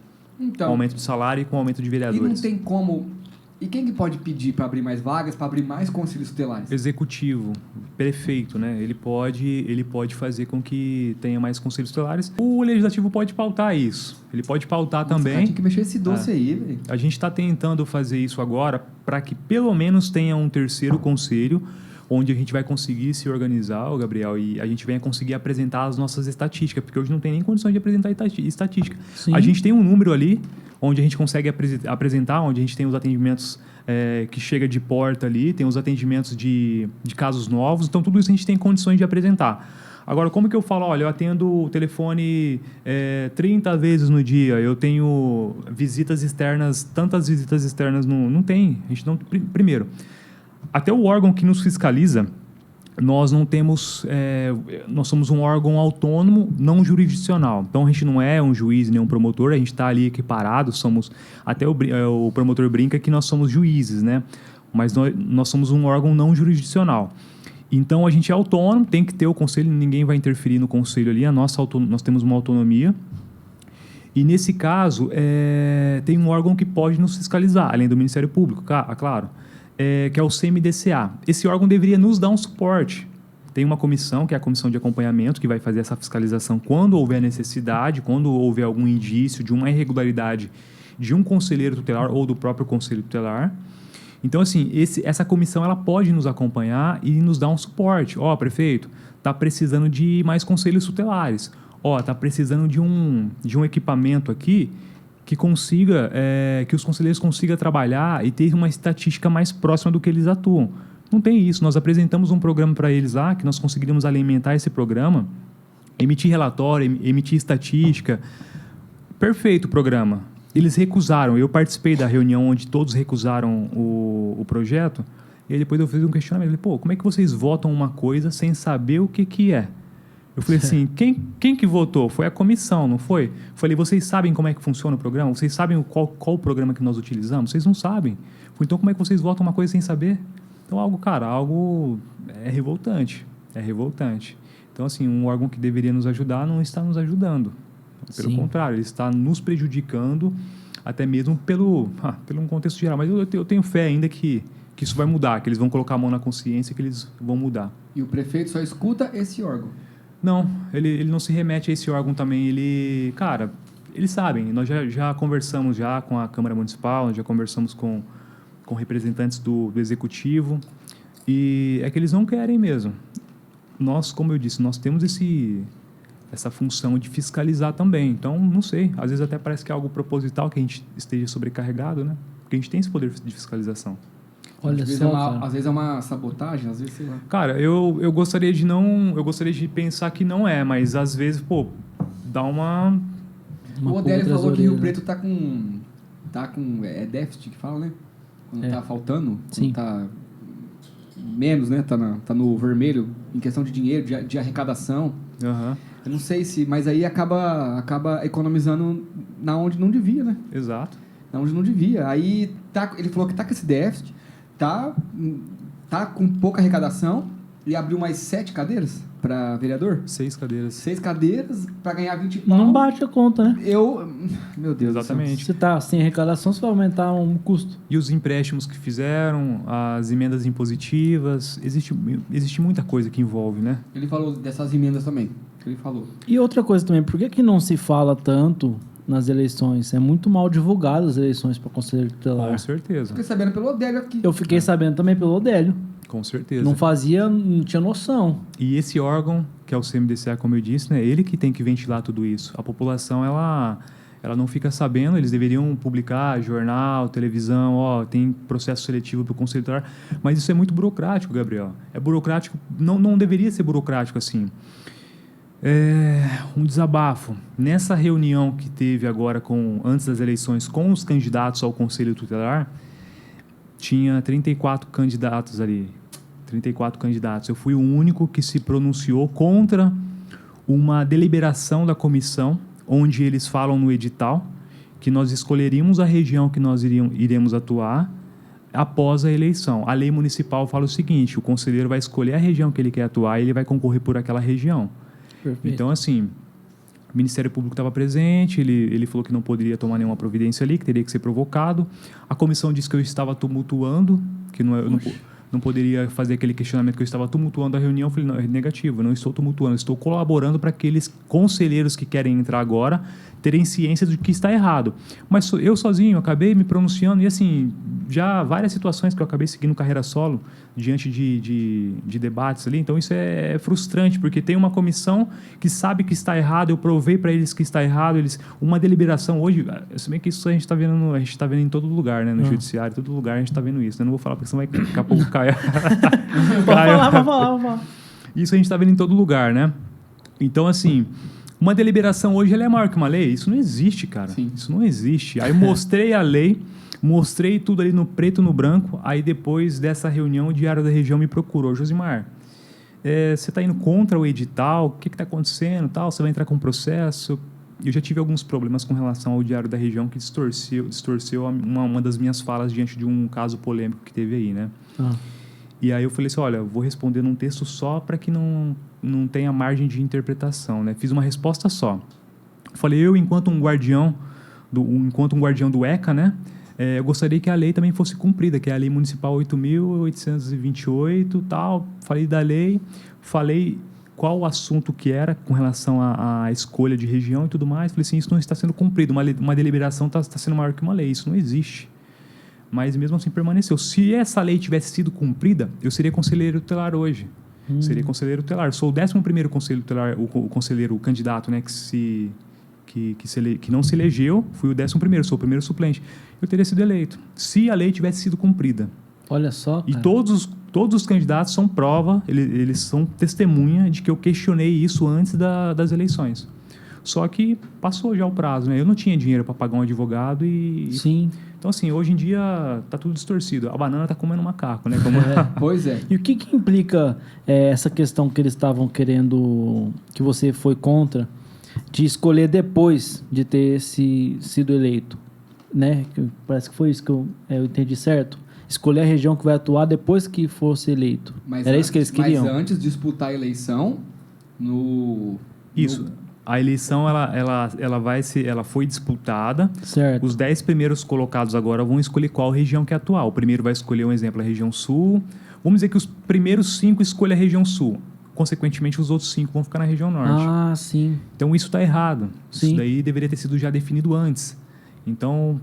Então, com aumento de salário e com aumento de vereadores. E não tem como... E quem que pode pedir para abrir mais vagas, para abrir mais conselhos tutelares? Executivo, prefeito, né? Ele pode fazer com que tenha mais conselhos tutelares. O legislativo pode pautar isso. Ele pode pautar também. Cara, tem que mexer esse doce aí, velho. A gente está tentando fazer isso agora para que pelo menos tenha um terceiro conselho onde a gente vai conseguir se organizar, Gabriel, e a gente venha conseguir apresentar as nossas estatísticas, porque hoje não tem nem condições de apresentar estatística. Sim. A gente tem um número ali onde a gente consegue apresentar, onde a gente tem os atendimentos que chega de porta ali, tem os atendimentos de casos novos, então tudo isso a gente tem condições de apresentar. Agora, como que eu falo? Olha, eu atendo o telefone 30 vezes no dia, eu tenho visitas externas, tantas visitas externas, não tem. A gente não, primeiro, até o órgão que nos fiscaliza, nós não temos, nós somos um órgão autônomo, não jurisdicional. Então, a gente não é um juiz nem um promotor, a gente está ali equiparado, somos, até o promotor brinca que nós somos juízes, né? Mas nós somos um órgão não jurisdicional. Então, a gente é autônomo, tem que ter o conselho, ninguém vai interferir no conselho ali, nós temos uma autonomia. E, nesse caso, tem um órgão que pode nos fiscalizar, além do Ministério Público, claro. Que é o CMDCA. Esse órgão deveria nos dar um suporte. Tem uma comissão, que é a comissão de acompanhamento, que vai fazer essa fiscalização quando houver necessidade, quando houver algum indício de uma irregularidade de um conselheiro tutelar ou do próprio conselho tutelar. Então, assim, essa comissão ela pode nos acompanhar e nos dar um suporte. Prefeito, está precisando de mais conselhos tutelares. Está precisando de um equipamento aqui que consiga, que os conselheiros consigam trabalhar e ter uma estatística mais próxima do que eles atuam. Não tem isso. Nós apresentamos um programa para eles lá, que nós conseguiríamos alimentar esse programa, emitir relatório, emitir estatística. Perfeito o programa. Eles recusaram. Eu participei da reunião onde todos recusaram o projeto, e aí depois eu fiz um questionamento. Eu falei, como é que vocês votam uma coisa sem saber o que é? Eu falei assim, quem que votou? Foi a comissão, não foi? Eu falei, vocês sabem como é que funciona o programa? Vocês sabem qual o programa que nós utilizamos? Vocês não sabem. Falei, então como é que vocês votam uma coisa sem saber? Então algo é revoltante. É revoltante. Então, assim, um órgão que deveria nos ajudar não está nos ajudando. Pelo contrário, ele está nos prejudicando, até mesmo pelo um contexto geral. Mas eu tenho fé ainda que isso vai mudar, que eles vão colocar a mão na consciência, que eles vão mudar. E o prefeito só escuta esse órgão? Não, ele não se remete a esse órgão também. Eles sabem. Nós já conversamos já com a Câmara Municipal, nós já conversamos com representantes do Executivo. E é que eles não querem mesmo. Nós, como eu disse, nós temos essa função de fiscalizar também. Então, não sei. Às vezes até parece que é algo proposital que a gente esteja sobrecarregado, né? Porque a gente tem esse poder de fiscalização. Olha só, às vezes é uma sabotagem, às vezes sei lá. Cara, eu gostaria de pensar que não é, mas às vezes, dá uma o Odélio falou que Rio Preto tá com déficit que fala, né? Quando tá faltando, sim, quando tá menos, né? Tá no vermelho em questão de dinheiro, de arrecadação. Uhum. Eu não sei mas aí acaba economizando na onde não devia, né? Exato. Na onde não devia. Aí ele falou que tá com esse déficit, tá com pouca arrecadação e abriu mais 7 cadeiras para vereador? 6 cadeiras. 6 cadeiras para ganhar 20 pau. Não bate a conta, né? Meu Deus. Exatamente. Se tá sem arrecadação, você vai aumentar um custo. E os empréstimos que fizeram, as emendas impositivas, existe muita coisa que envolve, né? Ele falou dessas emendas também. Ele falou. E outra coisa também, por que não se fala tanto nas eleições? É muito mal divulgado as eleições para conselheiro tutelar. Com certeza. Fiquei sabendo pelo Odélio aqui. Eu fiquei sabendo também pelo Odélio. Com certeza. Não tinha noção. E esse órgão, que é o CMDCA, como eu disse, né, ele que tem que ventilar tudo isso. A população, ela não fica sabendo, eles deveriam publicar jornal, televisão, tem processo seletivo para o conselho tutelar, mas isso é muito burocrático, Gabriel. É burocrático, não deveria ser burocrático assim. Um desabafo. Nessa reunião que teve agora, antes das eleições, com os candidatos ao Conselho Tutelar, tinha 34 candidatos ali. 34 candidatos. Eu fui o único que se pronunciou contra uma deliberação da comissão, onde eles falam no edital que nós escolheríamos a região que nós iremos atuar, após a eleição. A lei municipal fala o seguinte, o conselheiro vai escolher a região que ele quer atuar e ele vai concorrer por aquela região. Perfeito. Então, assim, o Ministério Público estava presente, ele falou que não poderia tomar nenhuma providência ali, que teria que ser provocado. A comissão disse que eu estava tumultuando, que não poderia fazer aquele questionamento que eu estava tumultuando a reunião. Eu falei, não, é negativo, eu não estou tumultuando, eu estou colaborando para aqueles conselheiros que querem entrar agora terem ciência de que está errado. Mas eu sozinho acabei me pronunciando e, assim, já várias situações que eu acabei seguindo carreira solo diante de debates ali. Então, isso é frustrante, porque tem uma comissão que sabe que está errado, eu provei para eles que está errado, uma deliberação hoje, se bem que isso a gente está vendo em todo lugar, né? No judiciário, em todo lugar a gente está vendo isso. Eu não vou falar porque senão daqui a pouco cai. Vamos falar. Isso a gente está vendo em todo lugar, né? Então, assim, uma deliberação hoje ela é maior que uma lei? Isso não existe, cara. Sim. Isso não existe. Aí eu mostrei a lei, mostrei tudo ali no preto e no branco, aí depois dessa reunião o Diário da Região me procurou. Josimar, você está indo contra o edital? O que está acontecendo? Tal? Você vai entrar com processo? Eu já tive alguns problemas com relação ao Diário da Região que distorceu uma das minhas falas diante de um caso polêmico que teve aí, né? E aí eu falei assim, olha, eu vou responder num texto só para que não tenha margem de interpretação, né? Fiz uma resposta só. Falei, enquanto um guardião do ECA, né? Eu gostaria que a lei também fosse cumprida, que é a Lei Municipal 8.828, tal. Falei da lei, falei qual o assunto que era com relação à escolha de região e tudo mais. Falei assim, isso não está sendo cumprido, uma deliberação está sendo maior que uma lei, isso não existe. Mas mesmo assim permaneceu. Se essa lei tivesse sido cumprida, eu seria conselheiro tutelar hoje. Seria conselheiro tutelar. Sou o 11º conselheiro tutelar, o candidato, né, que não se elegeu, fui o 11º, sou o primeiro suplente. Eu teria sido eleito, se a lei tivesse sido cumprida. Olha só, cara. E todos os candidatos são prova, eles são testemunha de que eu questionei isso antes das eleições. Só que passou já o prazo, né? Eu não tinha dinheiro para pagar um advogado e... Sim. Então, assim, hoje em dia tá tudo distorcido. A banana tá comendo macaco, né? Pois é. E o que implica essa questão que eles estavam querendo, que você foi contra, de escolher depois de ter sido eleito, né? Parece que foi isso que eu entendi certo. Escolher a região que vai atuar depois que fosse eleito. Era isso que eles queriam? Mas antes de disputar a eleição, Isso. A eleição ela foi disputada. Certo. Os 10 primeiros colocados agora vão escolher qual região quer atuar. O primeiro vai escolher, um exemplo, a região sul. Vamos dizer que os primeiros 5 escolhem a região sul. Consequentemente, os outros 5 vão ficar na região norte. Ah, sim. Então, isso está errado. Sim. Isso daí deveria ter sido já definido antes. Então,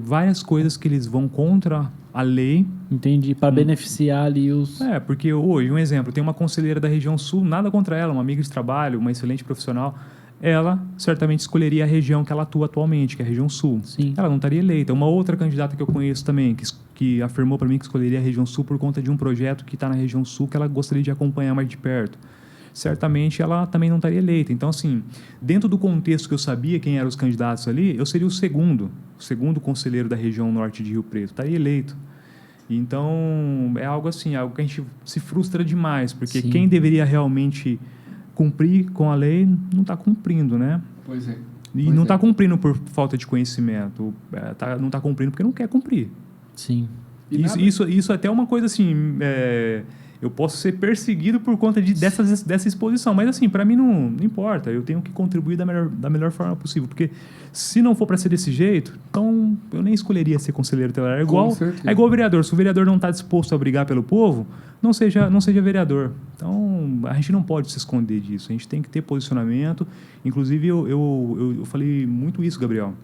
várias coisas que eles vão contra a lei. Entendi, para beneficiar ali os... Porque hoje, um exemplo, tem uma conselheira da região sul, nada contra ela, uma amiga de trabalho, uma excelente profissional, ela certamente escolheria a região que ela atua atualmente, que é a região sul. Sim. Ela não estaria eleita. Uma outra candidata que eu conheço também, que afirmou para mim que escolheria a região sul por conta de um projeto que está na região sul que ela gostaria de acompanhar mais de perto. Certamente ela também não estaria eleita. Então, assim, dentro do contexto que eu sabia quem eram os candidatos ali, eu seria o segundo conselheiro da região norte de Rio Preto, estaria eleito. Então, é algo assim, algo que a gente se frustra demais, porque Sim. Quem deveria realmente cumprir com a lei não está cumprindo, né? Pois é. E não está cumprindo por falta de conhecimento, não está cumprindo porque não quer cumprir. Sim. Isso até é uma coisa assim... eu posso ser perseguido por conta dessa exposição, mas assim, para mim não importa, eu tenho que contribuir da melhor forma possível, porque se não for para ser desse jeito, então eu nem escolheria ser conselheiro tutelar. É igual vereador, se o vereador não está disposto a brigar pelo povo, não seja vereador. Então, a gente não pode se esconder disso, a gente tem que ter posicionamento. Inclusive, eu falei muito isso, Gabriel.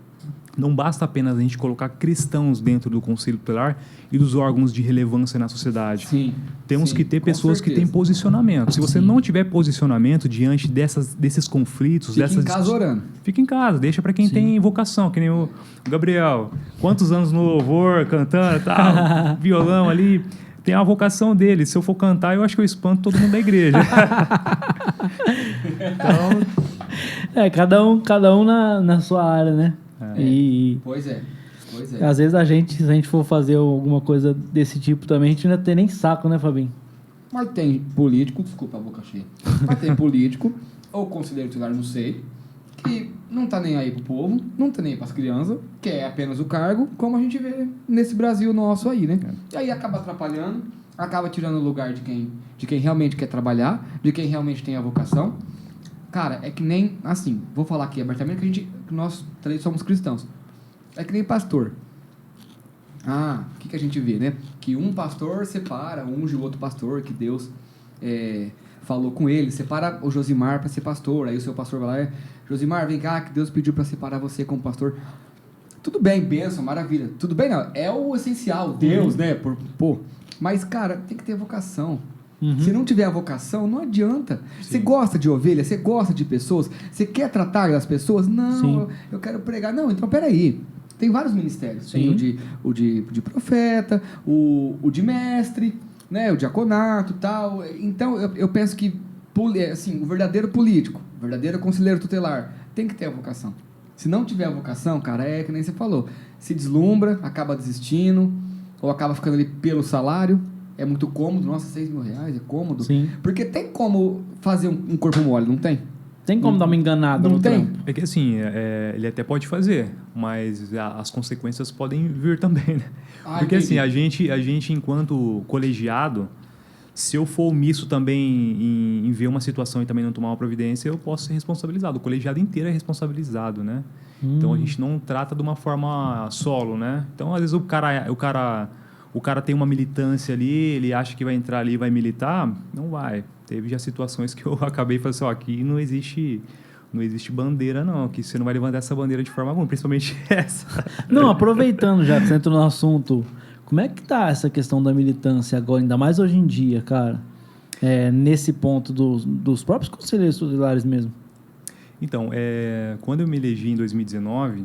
Não basta apenas a gente colocar cristãos dentro do Conselho Tutelar e dos órgãos de relevância na sociedade. Sim. Temos que ter pessoas que têm posicionamento. Se você não tiver posicionamento diante desses conflitos... Fica em casa orando. Fica em casa, deixa para quem tem vocação, que nem o Gabriel. Quantos anos no louvor, cantando, tal, violão ali... Tem a vocação dele. Se eu for cantar, eu acho que eu espanto todo mundo da igreja. Então... cada um na sua área, né? Pois é. Às vezes se a gente for fazer alguma coisa desse tipo também, a gente não tem nem saco, né, Fabinho? Mas tem político, desculpa a boca cheia, mas tem político, ou conselheiro tutelar, não sei, que não tá nem aí pro povo, não tá nem aí pras crianças, quer apenas o cargo, como a gente vê nesse Brasil nosso aí, né? E aí acaba atrapalhando, acaba tirando o lugar de quem realmente quer trabalhar, de quem realmente tem a vocação. Cara, é que nem, assim, vou falar aqui abertamente que nós três somos cristãos. É que nem pastor. O que a gente vê, né? Que um pastor separa, unge o outro pastor, que Deus falou com ele, separa o Josimar para ser pastor. Aí o seu pastor vai lá, Josimar, vem cá, que Deus pediu para separar você como pastor. Tudo bem, bênção, maravilha. Tudo bem, não. É o essencial, Deus, né? Mas, cara, tem que ter vocação. Se não tiver a vocação, não adianta. Sim. Você gosta de ovelha? Você gosta de pessoas? Você quer tratar das pessoas? Não, eu quero pregar. Não, então peraí. Tem vários ministérios. Sim. Tem o de profeta, o de mestre, né? O diaconato e tal. Então, eu penso que assim, o verdadeiro político, o verdadeiro conselheiro tutelar, tem que ter a vocação. Se não tiver a vocação, cara, é que nem você falou. Se deslumbra, acaba desistindo, ou acaba ficando ali pelo salário. É muito cômodo. Nossa, R$6.000 é cômodo. Sim. Porque tem como fazer um corpo mole, não tem? Tem como dar uma enganada no trampo. É que assim, ele até pode fazer, mas as consequências podem vir também, né? Porque entendi. Assim, a gente enquanto colegiado, se eu for omisso também em ver uma situação e também não tomar uma providência, eu posso ser responsabilizado. O colegiado inteiro é responsabilizado, né? Então a gente não trata de uma forma solo, né? Então às vezes o cara tem uma militância ali, ele acha que vai entrar ali e vai militar, não vai. Teve já situações que eu acabei falando assim, aqui não existe bandeira não, que você não vai levantar essa bandeira de forma alguma, principalmente essa. Não, aproveitando já que você entrou no assunto, como é que tá essa questão da militância agora, ainda mais hoje em dia, cara? Nesse ponto dos próprios conselheiros tutelares mesmo. Então, quando eu me elegi em 2019,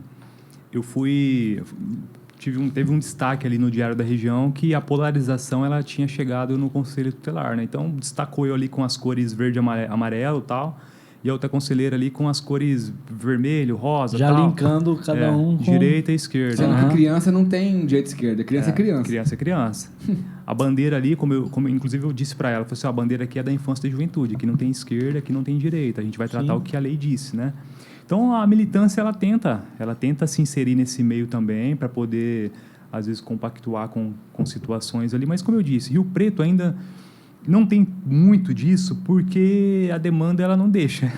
teve um destaque ali no Diário da Região que a polarização ela tinha chegado no Conselho Tutelar, né? Então, destacou eu ali com as cores verde, amarelo e tal, e a outra conselheira ali com as cores vermelho, rosa e tal. Já linkando cada um com... direita e esquerda. Sendo que criança não tem direita e esquerda, criança é criança. Criança é criança. A bandeira ali, como inclusive eu disse para ela, eu falei assim, a bandeira aqui é da infância e da juventude, aqui não tem esquerda, aqui não tem direita, a gente vai tratar o que a lei disse, né? Então, a militância, ela tenta se inserir nesse meio também para poder, às vezes, compactuar com situações ali. Mas, como eu disse, Rio Preto ainda não tem muito disso porque a demanda, ela não deixa.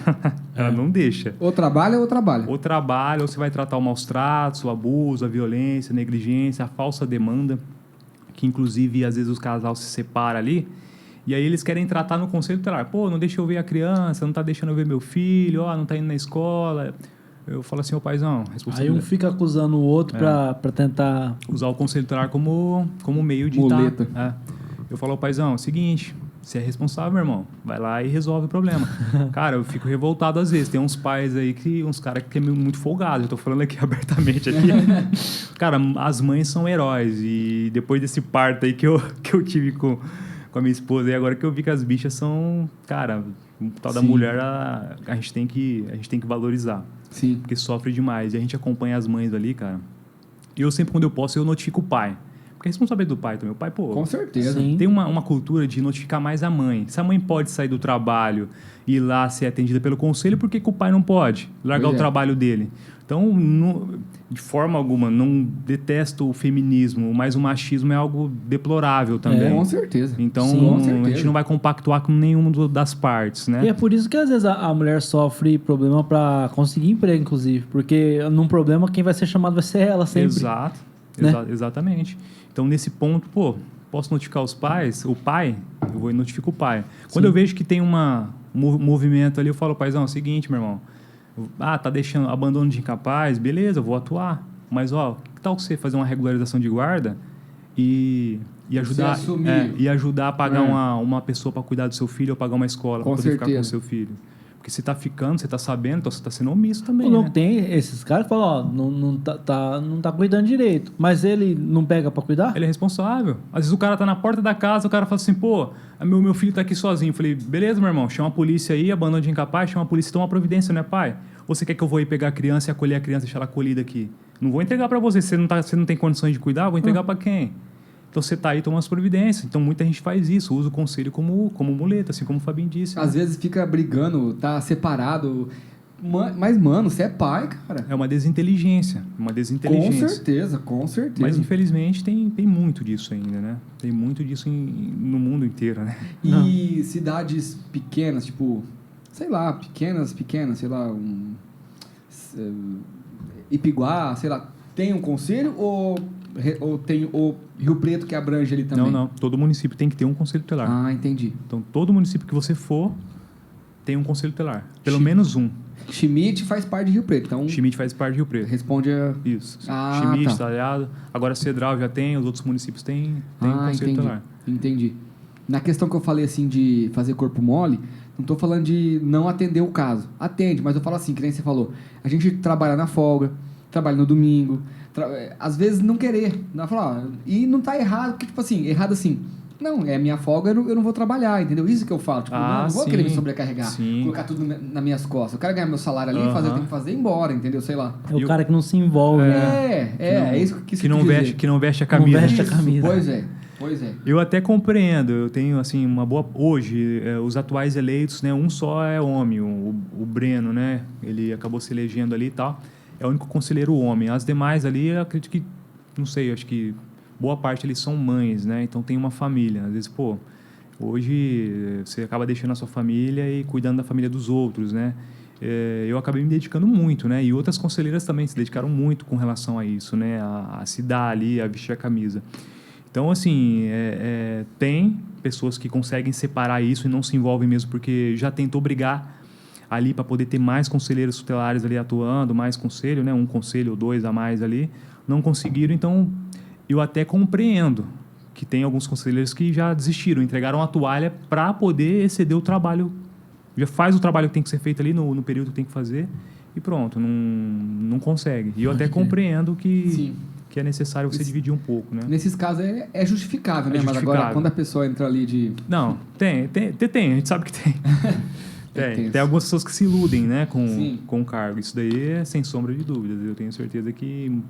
Ela não deixa. Ou trabalha ou trabalha. Ou trabalha, ou você vai tratar o maus tratos, o abuso, a violência, a negligência, a falsa demanda, que, inclusive, às vezes, os casais se separam ali. E aí eles querem tratar no conselho tutelar. Pô, não deixa eu ver a criança, não tá deixando eu ver meu filho, não tá indo na escola. Eu falo assim, paizão, responsabilidade. Aí um fica acusando o outro para tentar... Usar o conselho tutelar como meio de... muleta. Eu falo, paizão, é o seguinte, você é responsável, meu irmão, vai lá e resolve o problema. Cara, eu fico revoltado às vezes. Tem uns pais aí, uns caras que é muito folgados. Eu tô falando aqui abertamente. Cara, as mães são heróis. E depois desse parto aí que eu tive com a minha esposa, e agora que eu vi que as bichas são, cara, o tal da mulher, a gente tem que valorizar. Sim. Porque sofre demais. E a gente acompanha as mães ali, cara. E eu sempre, quando eu posso, eu notifico o pai. Porque é responsabilidade do pai também. O pai, pô... Com certeza. Sim. Tem uma cultura de notificar mais a mãe. Se a mãe pode sair do trabalho e ir lá ser atendida pelo conselho, por que o pai não pode largar o trabalho dele? Então, de forma alguma, não detesto o feminismo, mas o machismo é algo deplorável também. Com certeza. Então, Sim, a gente não vai compactuar com nenhuma das partes, né? E é por isso que, às vezes, a mulher sofre problema para conseguir emprego, inclusive. Porque, num problema, quem vai ser chamado vai ser ela sempre. Exato. Né? Exatamente. Então, nesse ponto, posso notificar os pais, o pai, eu vou notificar o pai. Quando eu vejo que tem um movimento ali, eu falo, paizão, é o seguinte, meu irmão, tá deixando abandono de incapaz, beleza, eu vou atuar. Mas, que tal você fazer uma regularização de guarda e ajudar a pagar uma pessoa para cuidar do seu filho ou pagar uma escola para poder ficar com o seu filho? Porque você está ficando, você está sabendo, então você está sendo omisso também. Não, né? Tem esses caras que falam, não tá cuidando direito. Mas ele não pega para cuidar? Ele é responsável. Às vezes o cara tá na porta da casa, o cara fala assim, meu filho tá aqui sozinho. Eu falei, beleza, meu irmão, chama a polícia aí, abandono de incapaz, chama a polícia, toma uma providência, né, pai? Ou você quer que eu vou ir pegar a criança e acolher a criança e deixar ela acolhida aqui? Não vou entregar para você, você não tem condições de cuidar, vou entregar para quem? Então, você está aí tomando as providências. Então, muita gente faz isso, usa o conselho como muleta, assim como o Fabinho disse. Às vezes fica brigando, tá separado, Mas, mano, você é pai, cara. É uma desinteligência. Com certeza. Mas, infelizmente, tem muito disso ainda, né? Tem muito disso no mundo inteiro, né? E cidades pequenas, tipo... Sei lá, pequenas, sei lá... Ipiguá, sei lá... Tem um conselho ou tem o Rio Preto que abrange ali também? Não. Todo município tem que ter um conselho tutelar. Ah, entendi. Então, todo município que você for tem um conselho tutelar. Pelo menos um. Schmidt faz parte de Rio Preto, então... Schmidt faz parte de Rio Preto. Responde a... Isso. Schmidt, tá aliado. Agora, Cedral já tem, os outros municípios têm um conselho tutelar. Entendi. Na questão que eu falei, assim, de fazer corpo mole, não estou falando de não atender o caso. Atende, mas eu falo assim, que nem você falou. A gente trabalha na folga, trabalha no domingo, às vezes não querer. E não tá errado, porque, tipo assim, errado assim... Não, é minha folga, eu não vou trabalhar, entendeu? Isso que eu falo. Tipo, não vou querer me sobrecarregar, colocar tudo nas minhas costas. Eu quero ganhar meu salário ali, fazer o que eu tenho que fazer e ir embora, entendeu? Sei lá. É o cara que não se envolve, né? É isso que que não veste, que não veste a camisa. Não veste a camisa. Pois é. Eu até compreendo. Eu tenho, assim, uma boa... Hoje, os atuais eleitos, né? Um só é homem, o Breno, né? Ele acabou se elegendo ali e tal. É o único conselheiro homem. As demais ali, eu acredito que... Não sei, acho que... Boa parte eles são mães, né? Então tem uma família. Às vezes, hoje você acaba deixando a sua família e cuidando da família dos outros, né? Eu acabei me dedicando muito, né? E outras conselheiras também se dedicaram muito com relação a isso, né? A se dar ali, a vestir a camisa. Então, assim, tem pessoas que conseguem separar isso e não se envolvem mesmo porque já tentou brigar ali para poder ter mais conselheiros tutelares ali atuando, mais conselho, né? Um conselho ou dois a mais ali. Não conseguiram, então... Eu até compreendo que tem alguns conselheiros que já desistiram, entregaram a toalha para poder exceder o trabalho. Já faz o trabalho que tem que ser feito ali no período que tem que fazer e pronto, não consegue. E eu até compreendo que é necessário você dividir um pouco, né? Nesses casos é justificável, né? Mas agora, quando a pessoa entra ali de... Não, tem, a gente sabe que tem. Tem algumas pessoas que se iludem, né, com o cargo. Isso daí é sem sombra de dúvidas. Eu tenho certeza que...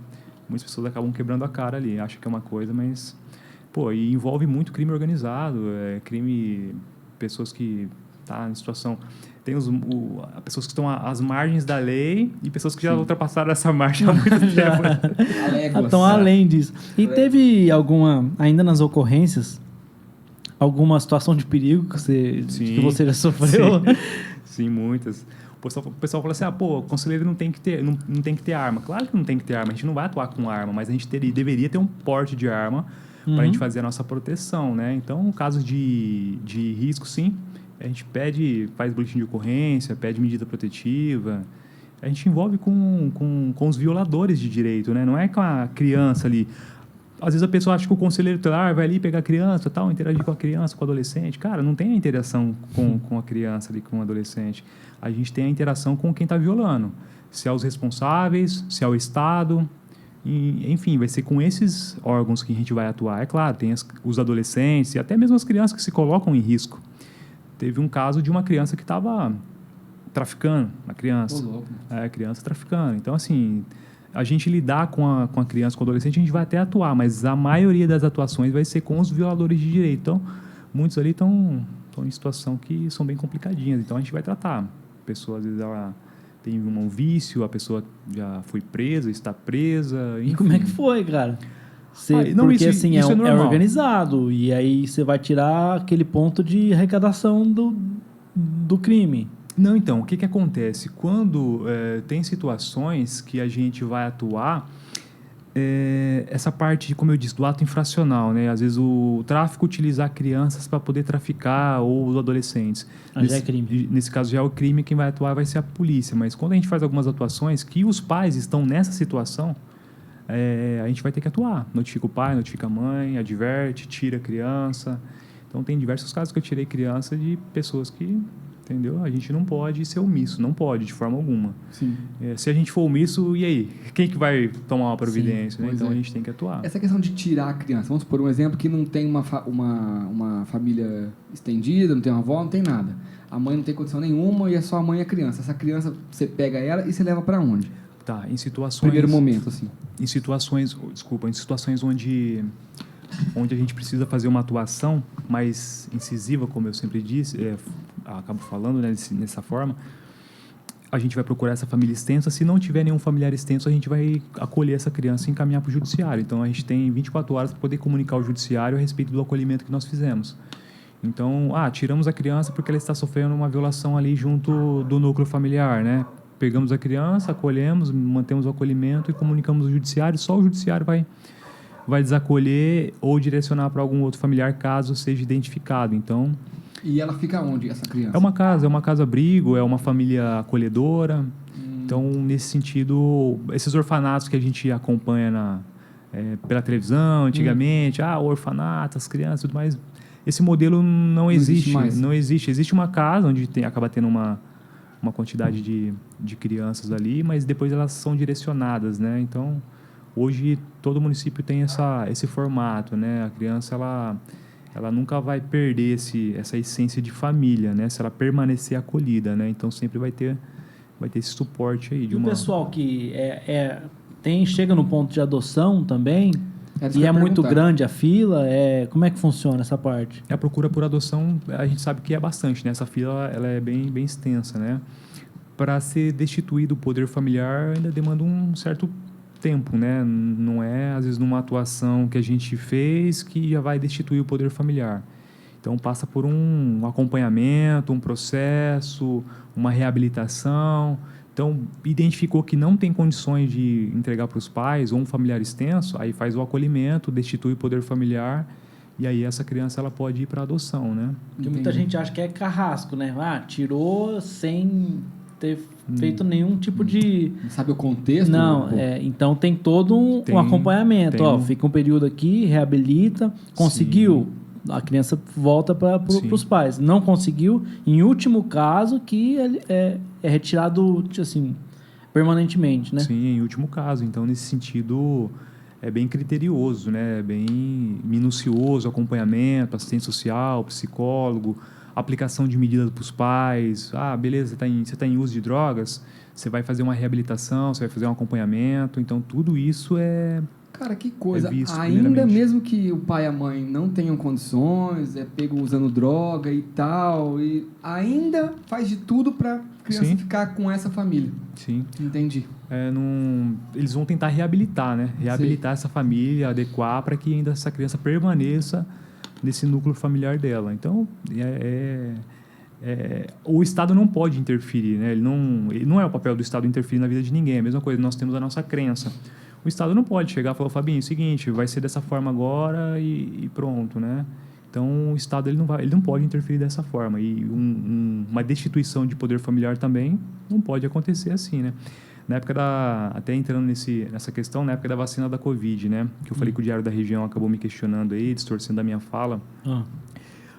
Muitas pessoas acabam quebrando a cara ali, acham que é uma coisa, mas... e envolve muito crime organizado, pessoas que estão em situação... Tem pessoas que estão às margens da lei e pessoas que já ultrapassaram essa margem há muito tempo. Estão além disso. E teve ainda nas ocorrências, alguma situação de perigo que você já sofreu? Sim, muitas. O pessoal fala assim, conselheiro não tem que ter arma. Claro que não tem que ter arma, a gente não vai atuar com arma, mas a gente deveria ter um porte de arma para a gente fazer a nossa proteção, né? Então, casos de risco, sim, a gente faz boletim de ocorrência, pede medida protetiva, a gente envolve com os violadores de direito, né? Não é com a criança ali. Às vezes a pessoa acha que o conselheiro tutelar vai ali pegar a criança, tal, interagir com a criança, com o adolescente. Cara, não tem a interação com a criança ali, com o adolescente. A gente tem a interação com quem está violando. Se é os responsáveis, se é o Estado. Enfim, vai ser com esses órgãos que a gente vai atuar. É claro, tem os adolescentes e até mesmo as crianças que se colocam em risco. Teve um caso de uma criança que estava traficando, uma criança. Criança traficando. Então, assim... A gente lidar com a criança, com o adolescente, a gente vai até atuar, mas a maioria das atuações vai ser com os violadores de direito. Então, muitos ali estão em situação que são bem complicadinhas. Então, a gente vai tratar. A pessoa, às vezes, ela tem um vício, a pessoa já foi presa, está presa, enfim. E como é que foi, cara? Porque, assim, é organizado. E aí, você vai tirar aquele ponto de arrecadação do crime. Não, então, o que acontece? Quando tem situações que a gente vai atuar, essa parte, como eu disse, do ato infracional, né? Às vezes o tráfico utilizar crianças para poder traficar ou os adolescentes. Já é crime. Nesse caso já é o crime, quem vai atuar vai ser a polícia. Mas quando a gente faz algumas atuações que os pais estão nessa situação, a gente vai ter que atuar. Notifica o pai, notifica a mãe, adverte, tira a criança. Então tem diversos casos que eu tirei criança de pessoas que... Entendeu? A gente não pode ser omisso, não pode, de forma alguma. Sim. Se a gente for omisso, e aí? Quem que vai tomar uma providência? Né? Então, a gente tem que atuar. Essa questão de tirar a criança, vamos supor um exemplo que não tem uma família estendida, não tem uma avó, não tem nada. A mãe não tem condição nenhuma e é só a mãe e a criança. Essa criança, você pega ela e você leva para onde? Tá, em situações... Primeiro momento, assim. Em situações onde a gente precisa fazer uma atuação mais incisiva, como eu sempre disse, acabo falando, né, nessa forma, a gente vai procurar essa família extensa. Se não tiver nenhum familiar extenso, a gente vai acolher essa criança e encaminhar para o judiciário. Então, a gente tem 24 horas para poder comunicar ao judiciário a respeito do acolhimento que nós fizemos. Então, tiramos a criança porque ela está sofrendo uma violação ali junto do núcleo familiar, né? Pegamos a criança, acolhemos, mantemos o acolhimento e comunicamos ao judiciário. Só o judiciário vai desacolher ou direcionar para algum outro familiar caso seja identificado. Então... E ela fica onde, essa criança? É uma casa-abrigo, é uma família acolhedora. Então, nesse sentido, esses orfanatos que a gente acompanha pela televisão antigamente, o orfanato, as crianças e tudo mais, esse modelo não existe. Não existe. Existe uma casa onde acaba tendo uma quantidade de crianças ali, mas depois elas são direcionadas, né? Então, hoje, todo município tem esse formato, né? A criança, ela nunca vai perder essa essência de família, né? Se ela permanecer acolhida, né? Então, sempre vai ter esse suporte aí. O pessoal que chega no ponto de adoção também, e é muito grande a fila, como é que funciona essa parte? A procura por adoção, a gente sabe que é bastante, né? Essa fila ela é bem, bem extensa, né? Para ser destituído o poder familiar, ainda demanda um certo tempo, né? Não é, às vezes, numa atuação que a gente fez que já vai destituir o poder familiar. Então, passa por um acompanhamento, um processo, uma reabilitação. Então, identificou que não tem condições de entregar para os pais ou um familiar extenso, aí faz o acolhimento, destitui o poder familiar e aí essa criança ela pode ir para adoção, né? Porque muita gente acha que é carrasco, né? Tirou sem ter feito nenhum tipo de... Não sabe o contexto? Não, então tem todo um acompanhamento. Fica um período aqui, reabilita, conseguiu... Sim. A criança volta para os pais. Não conseguiu, em último caso, que é retirado assim, permanentemente, né? Sim, em último caso. Então, nesse sentido, é bem criterioso, né? É bem minucioso, acompanhamento, assistente social, psicólogo, aplicação de medidas para os pais. Beleza, você está em uso de drogas, você vai fazer uma reabilitação, você vai fazer um acompanhamento. Então, tudo isso é... Cara, que coisa. Ainda mesmo que o pai e a mãe não tenham condições, pego usando droga e tal, e ainda faz de tudo para criança ficar com essa família. Sim. Entendi. Eles vão tentar reabilitar, né? Reabilitar essa família, adequar para que ainda essa criança permaneça nesse núcleo familiar dela. Então, o Estado não pode interferir, né? Ele não é o papel do Estado interferir na vida de ninguém. É a mesma coisa, nós temos a nossa crença. O Estado não pode chegar e falar, Fabinho, é o seguinte, vai ser dessa forma agora e pronto, né? Então, o Estado ele não pode interferir dessa forma. E uma destituição de poder familiar também não pode acontecer assim, né? Na época até entrando nessa questão, na época da vacina da Covid, né? Que eu falei que o Diário da Região acabou me questionando aí, distorcendo a minha fala.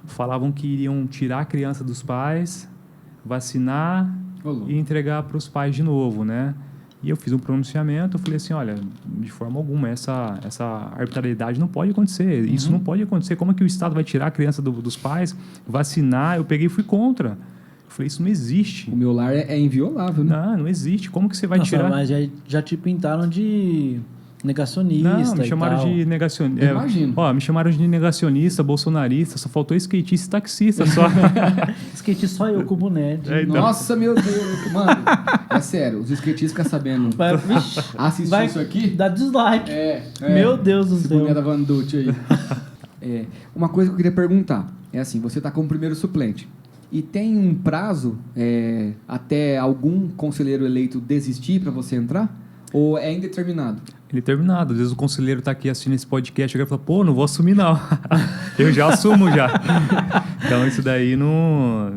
Falavam que iriam tirar a criança dos pais, vacinar e entregar para os pais de novo, né? E eu fiz um pronunciamento, eu falei assim, olha, de forma alguma, essa arbitrariedade não pode acontecer, isso não pode acontecer. Como é que o Estado vai tirar a criança dos pais, vacinar? Eu peguei e fui contra. Eu falei, isso não existe. O meu lar é inviolável, né? Não existe. Como que você vai tirar? Mas já te pintaram de negacionista. Não, me chamaram de negacionista. Imagino. Me chamaram de negacionista, bolsonarista, só faltou skatista e taxista só. Skatista só eu com o boné. Então. Nossa, meu Deus. Mano, é sério, os skatistas ficam sabendo. Assistir isso aqui? Dá dislike. Meu Deus do céu. Boné da Van Dutt aí. Uma coisa que eu queria perguntar é assim, você tá como primeiro suplente. E tem um prazo até algum conselheiro eleito desistir para você entrar? Ou é indeterminado? Indeterminado. Às vezes o conselheiro está aqui assistindo esse podcast e fala, não vou assumir não. Eu já assumo já. Então isso daí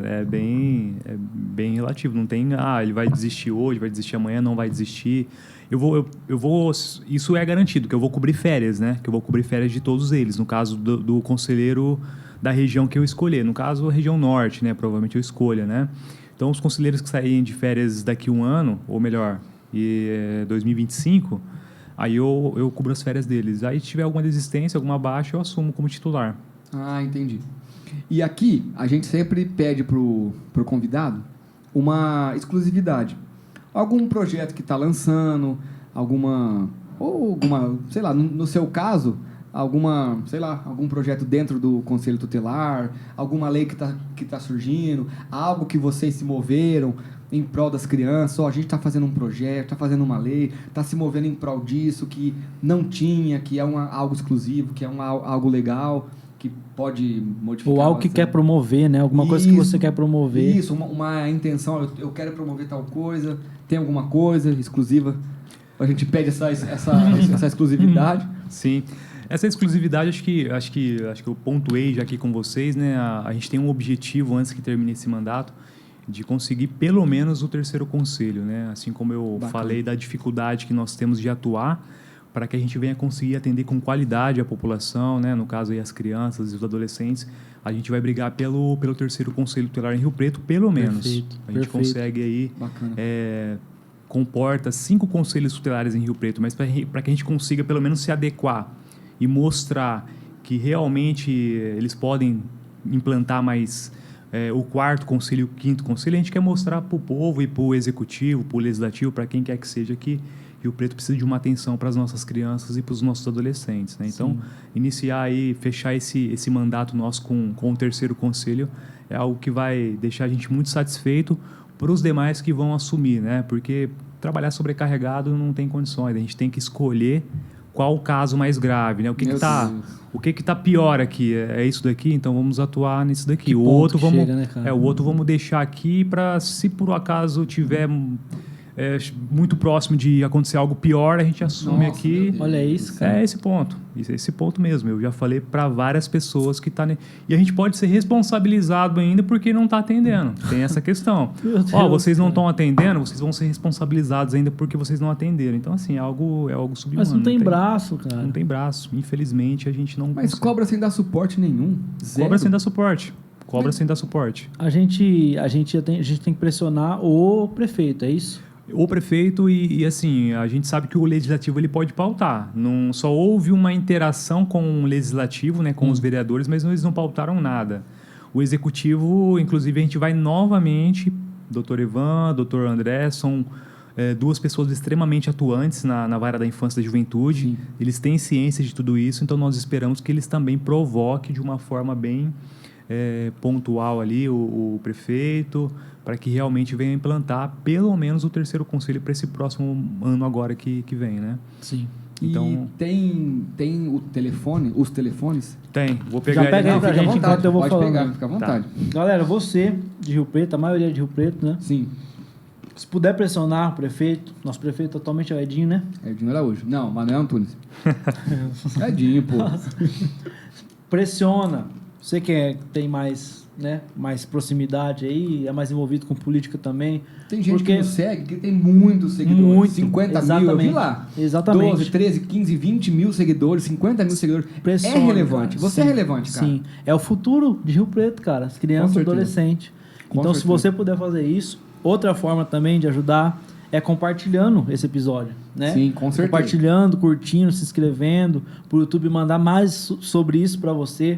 é bem relativo. Não tem, ele vai desistir hoje, vai desistir amanhã, não vai desistir. Eu vou, isso é garantido, que eu vou cobrir férias, né? Que eu vou cobrir férias de todos eles. No caso do conselheiro da região que eu escolher. No caso, a região norte, né? Provavelmente eu escolha, né? Então os conselheiros que saírem de férias daqui um ano, ou melhor, 2025, aí eu cubro as férias deles. Aí se tiver alguma desistência, alguma baixa, eu assumo como titular. Entendi. E aqui, a gente sempre pede pro convidado uma exclusividade. Algum projeto que está lançando, alguma, sei lá, no seu caso, algum projeto dentro do Conselho Tutelar, alguma lei que tá surgindo, algo que vocês se moveram em prol das crianças, a gente está fazendo um projeto, está fazendo uma lei, está se movendo em prol disso, que não tinha, que é algo exclusivo, que é algo legal, que pode modificar. Ou algo que quer promover, né? Alguma coisa que você quer promover. Isso, uma intenção, eu quero promover tal coisa, tem alguma coisa exclusiva, a gente pede essa exclusividade. Sim. Essa exclusividade, acho que eu pontuei já aqui com vocês, né? A gente tem um objetivo antes que termine esse mandato de conseguir pelo menos o terceiro conselho, né? Assim como eu falei da dificuldade que nós temos de atuar para que a gente venha conseguir atender com qualidade a população, né? No caso aí as crianças e os adolescentes, a gente vai brigar pelo terceiro conselho tutelar em Rio Preto, pelo menos. Perfeito, a gente consegue aí comporta 5 conselhos tutelares em Rio Preto, mas para que a gente consiga pelo menos se adequar e mostrar que realmente eles podem implantar mais o 4º conselho e o 5º conselho, a gente quer mostrar para o povo e para o executivo, para o legislativo, para quem quer que seja que Rio Preto precisa de uma atenção para as nossas crianças e para os nossos adolescentes, né? Então, iniciar aí, fechar esse mandato nosso com o terceiro conselho é algo que vai deixar a gente muito satisfeito para os demais que vão assumir, né? Porque trabalhar sobrecarregado não tem condições, a gente tem que escolher qual o caso mais grave, né? O que está pior aqui? É isso daqui? Então vamos atuar nisso daqui. O outro vamos deixar aqui para, se por acaso tiver muito próximo de acontecer algo pior, a gente assume aqui. Olha isso, cara. É esse ponto. Esse ponto mesmo. Eu já falei para várias pessoas que tá e a gente pode ser responsabilizado ainda porque não está atendendo. Tem essa questão. Vocês não estão atendendo, vocês vão ser responsabilizados ainda porque vocês não atenderam. Então, assim, é algo subhumano. Mas não tem braço, cara. Não tem braço. Infelizmente, a gente não Mas consegue. Cobra sem dar suporte nenhum. Cobra sem dar suporte. Sem dar suporte. A gente tem que pressionar o prefeito, é isso? O prefeito e assim, a gente sabe que o legislativo ele pode pautar. Não só houve uma interação com o legislativo, né, com os vereadores, mas eles não pautaram nada. O executivo, inclusive, a gente vai novamente, Dr. Ivan, Dr. André, são 2 pessoas extremamente atuantes na vara da infância e da juventude. Sim. Eles têm ciência de tudo isso, então nós esperamos que eles também provoquem de uma forma bem pontual ali o prefeito, para que realmente venha implantar pelo menos o terceiro conselho para esse próximo ano agora que vem, né? Sim. Então, e tem o telefone, os telefones? Tem, vou pegar. Já pega aí pra gente enquanto eu vou pode falando. Pegar, fica à vontade. Tá. Galera, você de Rio Preto, a maioria de Rio Preto, né? Sim. Se puder pressionar o prefeito, nosso prefeito atualmente é o Edinho, né? Edinho Araújo. Não, Manuel Antunes. Edinho, pô. Pressiona. Você que tem mais proximidade aí, é mais envolvido com política também. Tem gente que nos segue, que tem muitos seguidores. 50 mil, eu vi lá. Exatamente. 12, 13, 15, 20 mil seguidores, 50 mil seguidores. Pressione, é relevante. cara. Você é relevante, cara. Sim. É o futuro de Rio Preto, cara. As crianças e adolescentes. Então, se você puder fazer isso, outra forma também de ajudar é compartilhando esse episódio, né? Sim, com certeza. Compartilhando, curtindo, se inscrevendo, pro YouTube mandar mais sobre isso para você.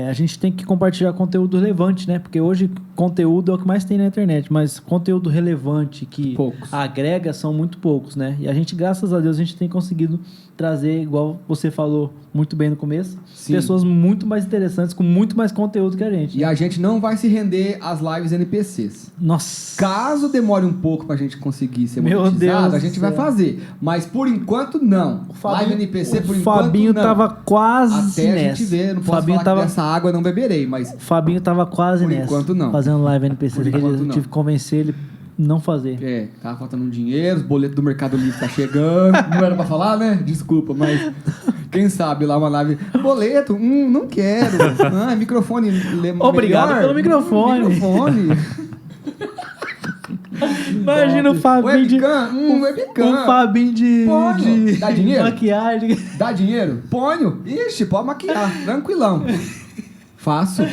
A gente tem que compartilhar conteúdo relevante, né? Porque hoje conteúdo é o que mais tem na internet, mas conteúdo relevante que agrega são muito poucos, né? E a gente, graças a Deus, a gente tem conseguido trazer, igual você falou muito bem no começo, pessoas muito mais interessantes, com muito mais conteúdo que a gente. E a gente não vai se render às lives NPCs. Nossa! Caso demore um pouco pra gente conseguir ser monetizado, a gente vai fazer. Mas por enquanto, não. Live NPC, por enquanto, não. O Fabinho tava quase até nessa. A gente ver, não posso falar que dessa água eu não beberei, mas... O Fabinho tava quase por nessa. Por enquanto, não. Fazendo live NPC. Eu tive que convencer ele não fazer. Tava faltando um dinheiro, os boletos do Mercado Livre tá chegando. Não era pra falar, né? Desculpa, mas... Quem sabe lá uma live... Boleto? Não quero. Microfone... Obrigado pelo microfone. Imagina o Fabinho webcam. O Fabinho de dá dinheiro? Maquiagem. Dá dinheiro? Ponho. Ixi, pode maquiar. Tranquilão. Faço.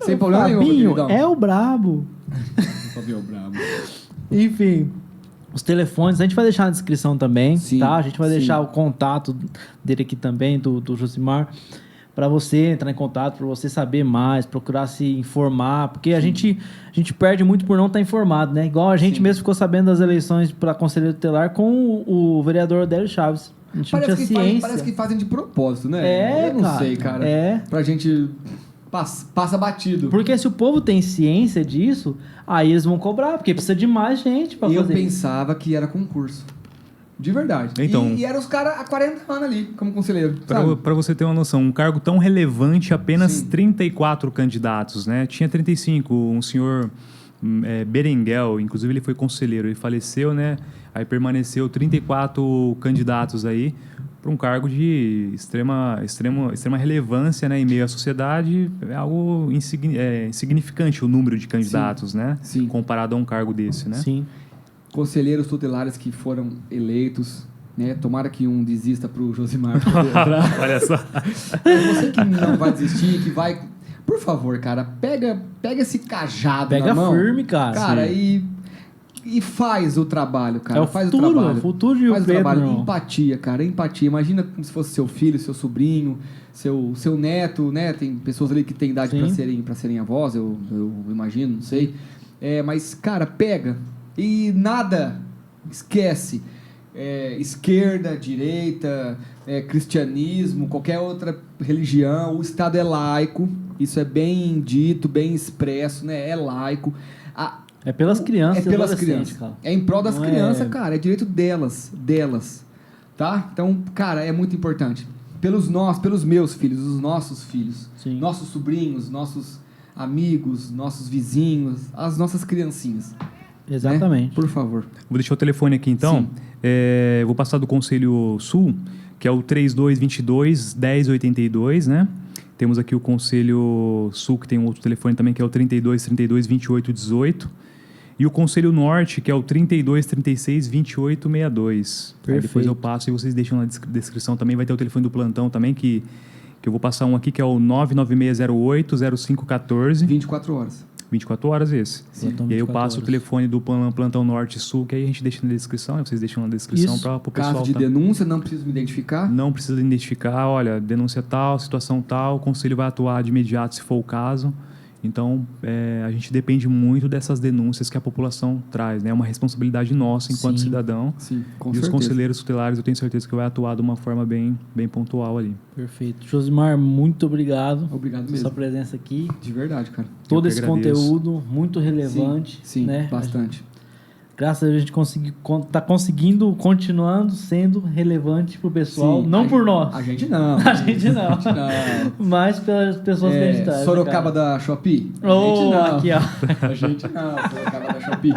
Sem problema nenhum. Fabinho é o brabo. Fabinho é o brabo. Enfim, os telefones a gente vai deixar na descrição também, tá? A gente vai deixar o contato dele aqui também, do Josimar, para você entrar em contato, para você saber mais, procurar se informar, porque a gente perde muito por não estar informado, né? Igual a gente mesmo ficou sabendo das eleições para conselheiro tutelar com o vereador Adélio Chaves. A gente não tinha ciência. Parece que fazem de propósito, né? Eu não sei, cara. Pra gente passa batido. Porque se o povo tem ciência disso, aí eles vão cobrar, porque precisa de mais gente pra fazer. Eu pensava que era concurso. De verdade. Então, e eram os caras há 40 anos ali, como conselheiro. Para você ter uma noção, um cargo tão relevante, apenas Sim. 34 candidatos, né? Tinha 35, um senhor Berenguel, inclusive ele foi conselheiro, ele faleceu, né? Aí permaneceu 34 candidatos aí para um cargo de extrema relevância, né? Em meio à sociedade, é algo insignificante o número de candidatos, Sim. né? Sim. Comparado a um cargo desse, né? Sim. Conselheiros tutelares que foram eleitos, né? Tomara que um desista pro Josimar poder entrar. Olha só. Você que não vai desistir, que vai... Por favor, cara, pega esse cajado na mão. Pega firme, cara. Cara, e faz o trabalho, cara. É o faz futuro, o trabalho. é o futuro de Rio Faz o Preto, trabalho. meu irmão. Empatia, cara. Empatia. Imagina como se fosse seu filho, seu sobrinho, seu neto, né? Tem pessoas ali que têm idade para serem avós, eu imagino, não sei. Mas, cara, pega. E nada esquece. Esquerda, direita, cristianismo, qualquer outra religião. O Estado é laico. Isso é bem dito, bem expresso, né? É laico. É pelas crianças, é pelas crianças, cara. É em prol das Não crianças, cara. É direito delas, tá? Então, cara, é muito importante. Pelos meus filhos, os nossos filhos, Sim. nossos sobrinhos, nossos amigos, nossos vizinhos, as nossas criancinhas. Exatamente. Né? Por favor. Vou deixar o telefone aqui, então. Eu vou passar do Conselho Sul, que é o 3222-1082, né? Temos aqui o Conselho Sul, que tem um outro telefone também, que é o 3232-2818. E o Conselho Norte, que é o 3236-2862. Aí depois eu passo e vocês deixam na descrição também. Vai ter o telefone do plantão também, que eu vou passar um aqui, que é o 99608-0514. 24 horas. 24 horas esse. Sim. E aí eu passo o telefone do Plantão Norte e Sul, que aí a gente deixa na descrição, vocês deixam na descrição para o pessoal. Caso de denúncia, não precisa me identificar? Não precisa identificar, olha, denúncia tal, situação tal, o conselho vai atuar de imediato se for o caso. Então, a gente depende muito dessas denúncias que a população traz, né? É uma responsabilidade nossa enquanto cidadão. Sim, com e certeza. os conselheiros tutelares, eu tenho certeza que vai atuar de uma forma bem pontual ali. Perfeito. Josimar, muito obrigado. Obrigado pela sua mesmo. presença aqui. De verdade, cara. Todo esse conteúdo muito relevante. Sim, né? bastante. Graças a Deus a gente está conseguindo, continuando sendo relevante pro pessoal. Sim, não por nós. A gente não. A gente não. Mas pelas pessoas que a gente traz. Sorocaba da Shopee? A gente não. Aqui, ó. A gente não, Sorocaba da Shopee.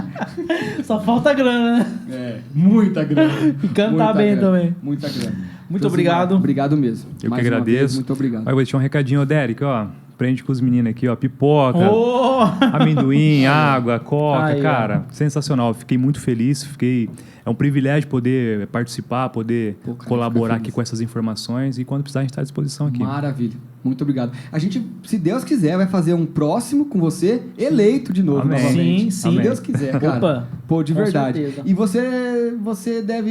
Só falta grana, né? Muita grana. E cantar bem também. Muita grana. Muito obrigado. Obrigado mesmo. Eu que agradeço. Muito obrigado. Aí eu vou deixar um recadinho, Derek, ó. Aprende com os meninos aqui, ó. Pipoca, amendoim, água, coca. Aí, cara, sensacional. Fiquei muito feliz. É um privilégio poder participar, poder colaborar aqui com essas informações. E quando precisar, a gente está à disposição aqui. Maravilha. Muito obrigado. A gente, se Deus quiser, vai fazer um próximo com você, eleito de novo. Amém. Novamente. Sim. Se Deus quiser, cara. Opa, pô, de verdade. certeza. E você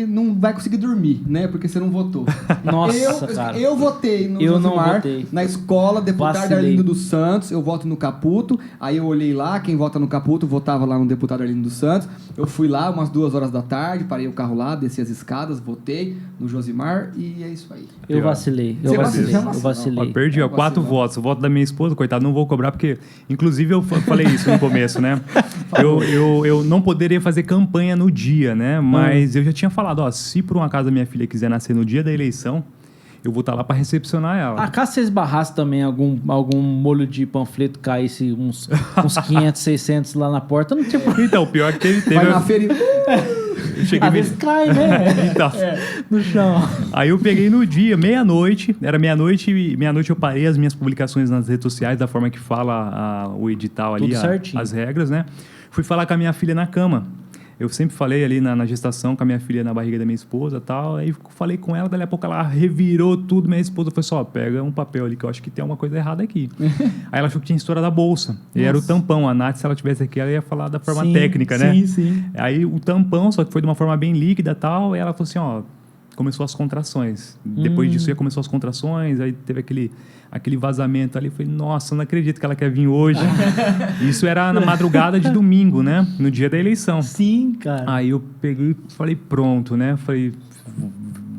não vai conseguir dormir, né? Porque você não votou. Nossa, cara. Eu votei no Eu não Josimar, votei. na escola, deputado Vacilei. Arlindo dos Santos. Eu voto no Caputo. Aí eu olhei lá, quem vota no Caputo, votava lá no deputado Arlindo dos Santos. Eu fui lá umas 2 horas da tarde, parei o carro lá, desci as escadas, votei no Josimar e é isso aí. Eu vacilei. Você vacilei. Ó, perdi, ó, 4 votos. O voto da minha esposa, coitado, não vou cobrar, porque, inclusive, eu falei isso no começo, né? Eu não poderia fazer campanha no dia, né? Mas eu já tinha falado, ó, se por um acaso a minha filha quiser nascer no dia da eleição, eu vou estar lá para recepcionar ela. Caso você esbarrasse também algum molho de panfleto, caísse uns 500, 600 lá na porta, não tinha problema. Então, pior que teve... Vai na feira Às vezes cai, né? Então, No chão. aí eu peguei no dia, meia-noite, era meia-noite eu parei as minhas publicações nas redes sociais, da forma que fala o edital ali, Tudo certinho. as regras, né? Fui falar com a minha filha na cama. Eu sempre falei ali na gestação com a minha filha na barriga da minha esposa e tal. Aí falei com ela, daí a pouco ela revirou tudo. Minha esposa falou só, pega um papel ali que eu acho que tem alguma coisa errada aqui. Aí ela achou que tinha estourado a bolsa. E era o tampão. A Nath, se ela tivesse aqui, ela ia falar da forma técnica, né? Sim. Aí o tampão, só que foi de uma forma bem líquida e tal. E ela falou assim, ó, começou as contrações. Depois disso, já começou as contrações. Aí teve aquele vazamento ali. Eu falei, nossa, não acredito que ela quer vir hoje. Isso era na madrugada de domingo, né? No dia da eleição. Sim, cara. Aí eu peguei e falei, pronto, né? Falei,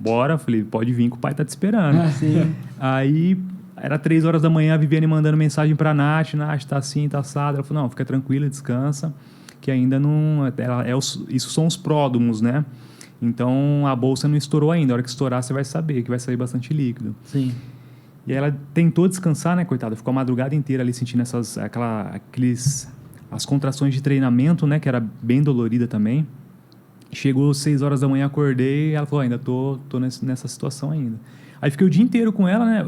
bora. Falei, pode vir que o pai tá te esperando. Sim. Aí Era 3 horas da manhã, a Viviane mandando mensagem pra Nath, tá assim, tá assado. Ela falou, não, fica tranquila, descansa, que ainda não... isso são os pródomos, né? Então, a bolsa não estourou ainda. A hora que estourar, você vai saber, que vai sair bastante líquido. Sim. E aí ela tentou descansar, né, coitada? Ficou a madrugada inteira ali sentindo as contrações de treinamento, né, que era bem dolorida também. Chegou 6 horas da manhã, acordei, e ela falou, ainda tô nessa situação ainda. Aí fiquei o dia inteiro com ela, né,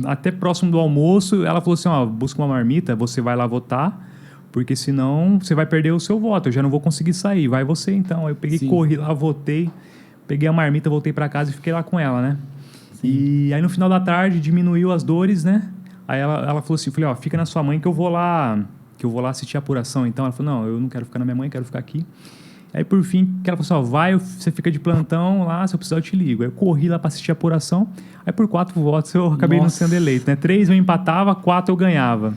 até próximo do almoço. Ela falou assim, busca uma marmita, você vai lá votar, porque senão você vai perder o seu voto, eu já não vou conseguir sair, vai você então. Aí eu peguei, corri lá, votei, peguei a marmita, voltei para casa e fiquei lá com ela, né. Sim. E aí no final da tarde diminuiu as dores, né, aí ela falou assim, falei, fica na sua mãe que eu vou lá assistir a apuração. Então ela falou, não, eu não quero ficar na minha mãe, quero ficar aqui. Aí por fim, ela falou assim, você fica de plantão lá, se eu precisar eu te ligo. Aí eu corri lá para assistir a apuração, aí por 4 votos eu acabei não sendo eleito, né, 3 eu empatava, 4 eu ganhava.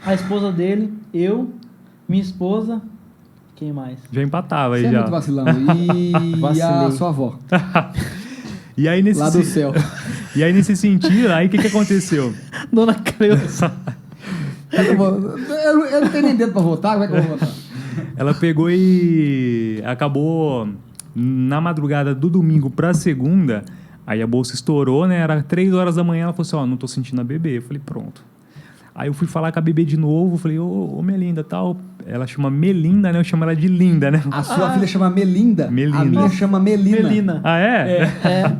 A esposa dele, eu, minha esposa, quem mais? Já empatava aí já. Você é muito vacilão. E a sua avó. E aí nesse lá do céu. E aí nesse sentido, aí o que aconteceu? Dona Creuza. Eu não tenho nem dedo pra votar, como é que eu vou votar? Ela pegou e acabou na madrugada do domingo pra segunda, aí a bolsa estourou, né? Era 3 horas da manhã, ela falou assim, não tô sentindo a bebê. Eu falei, pronto. Aí eu fui falar com a bebê de novo, falei, ô Melinda, tal. Ela chama Melinda, né? Eu chamo ela de Linda, né? A sua filha chama Melinda? Melinda. A minha chama Melina. Ah, é? É.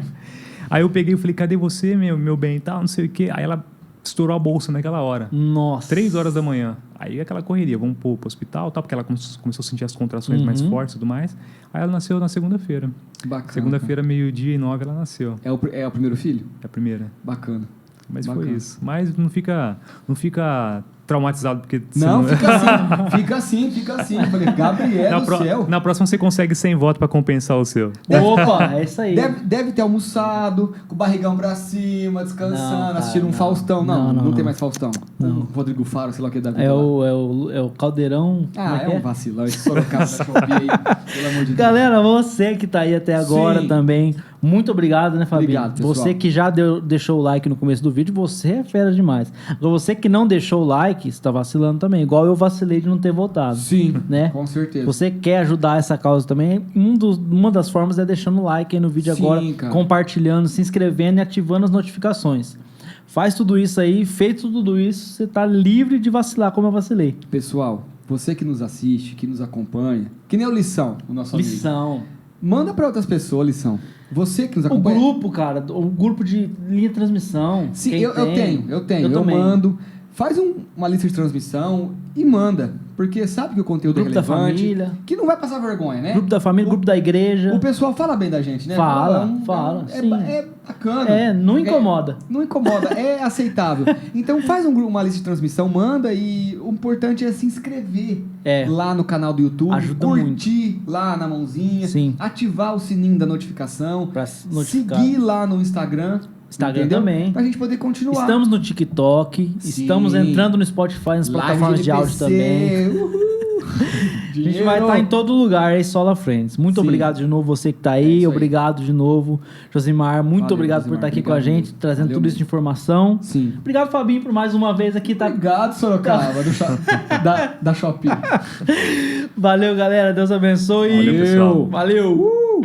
Aí eu peguei e falei, cadê você, meu bem e tal, não sei o quê. Aí ela estourou a bolsa naquela hora. Nossa. 3 horas da manhã. Aí aquela correria, vamos pro hospital, tal, porque ela começou a sentir as contrações mais fortes e tudo mais. Aí ela nasceu na segunda-feira. Bacana. Segunda-feira, 12:09, ela nasceu. É o primeiro filho? É a primeira. Bacana. Mas foi isso. Mas não fica traumatizado porque... Não, fica assim. Eu falei, Gabriel do céu. Na próxima você consegue 100 votos pra compensar o seu. Opa, é isso aí. Deve ter almoçado, com o barrigão pra cima, descansando, assistindo um Faustão. Não tem mais Faustão. Não. Rodrigo Faro, sei lá o que da vida. É o Caldeirão. É um vacilão. Esse Sorocaba da Shopee aí, pelo amor de Deus. Galera, você que tá aí até agora também, muito obrigado, né, Fabinho? Obrigado, pessoal. Você que já deixou o like no começo do vídeo, você é fera demais. Agora, você que não deixou o like, você tá vacilando também. Igual eu vacilei de não ter votado. Sim, né? Com certeza. Você quer ajudar essa causa também, uma das formas é deixando o like aí no vídeo agora, cara. Compartilhando, se inscrevendo e ativando as notificações. Faz tudo isso aí, feito tudo isso, você tá livre de vacilar como eu vacilei. Pessoal, você que nos assiste, que nos acompanha, que nem o Lição, o nosso amigo. Lição. Manda para outras pessoas, Lição. Você que nos acompanha. O grupo, cara, o grupo de linha de transmissão. Sim, eu tenho. Eu mando. Faz uma lista de transmissão e manda. Porque sabe que o conteúdo grupo é relevante. Da família. Que não vai passar vergonha, né? Grupo da família, grupo da igreja. O pessoal fala bem da gente, né? Fala. Sim. É bacana. Não incomoda. Não incomoda, é aceitável. Então faz uma lista de transmissão, manda e o importante é se inscrever lá no canal do YouTube. Ajuda curtir muito. Lá na mãozinha. Sim. Ativar o sininho da notificação. Pra notificar. Seguir lá no Instagram. Entendeu? Também. Pra gente poder continuar. Estamos no TikTok. Sim. Estamos entrando no Spotify, nas plataformas de áudio também. A gente vai estar em todo lugar aí, Sola Friends. Muito obrigado de novo você que tá aí. Obrigado de novo, Josimar. Muito obrigado por estar aqui com a gente, trazendo tudo isso de informação. Sim. Obrigado, Fabinho, por mais uma vez aqui. Obrigado, Sorocaba, da Shopee. Valeu, galera. Deus abençoe. Valeu, pessoal. Valeu.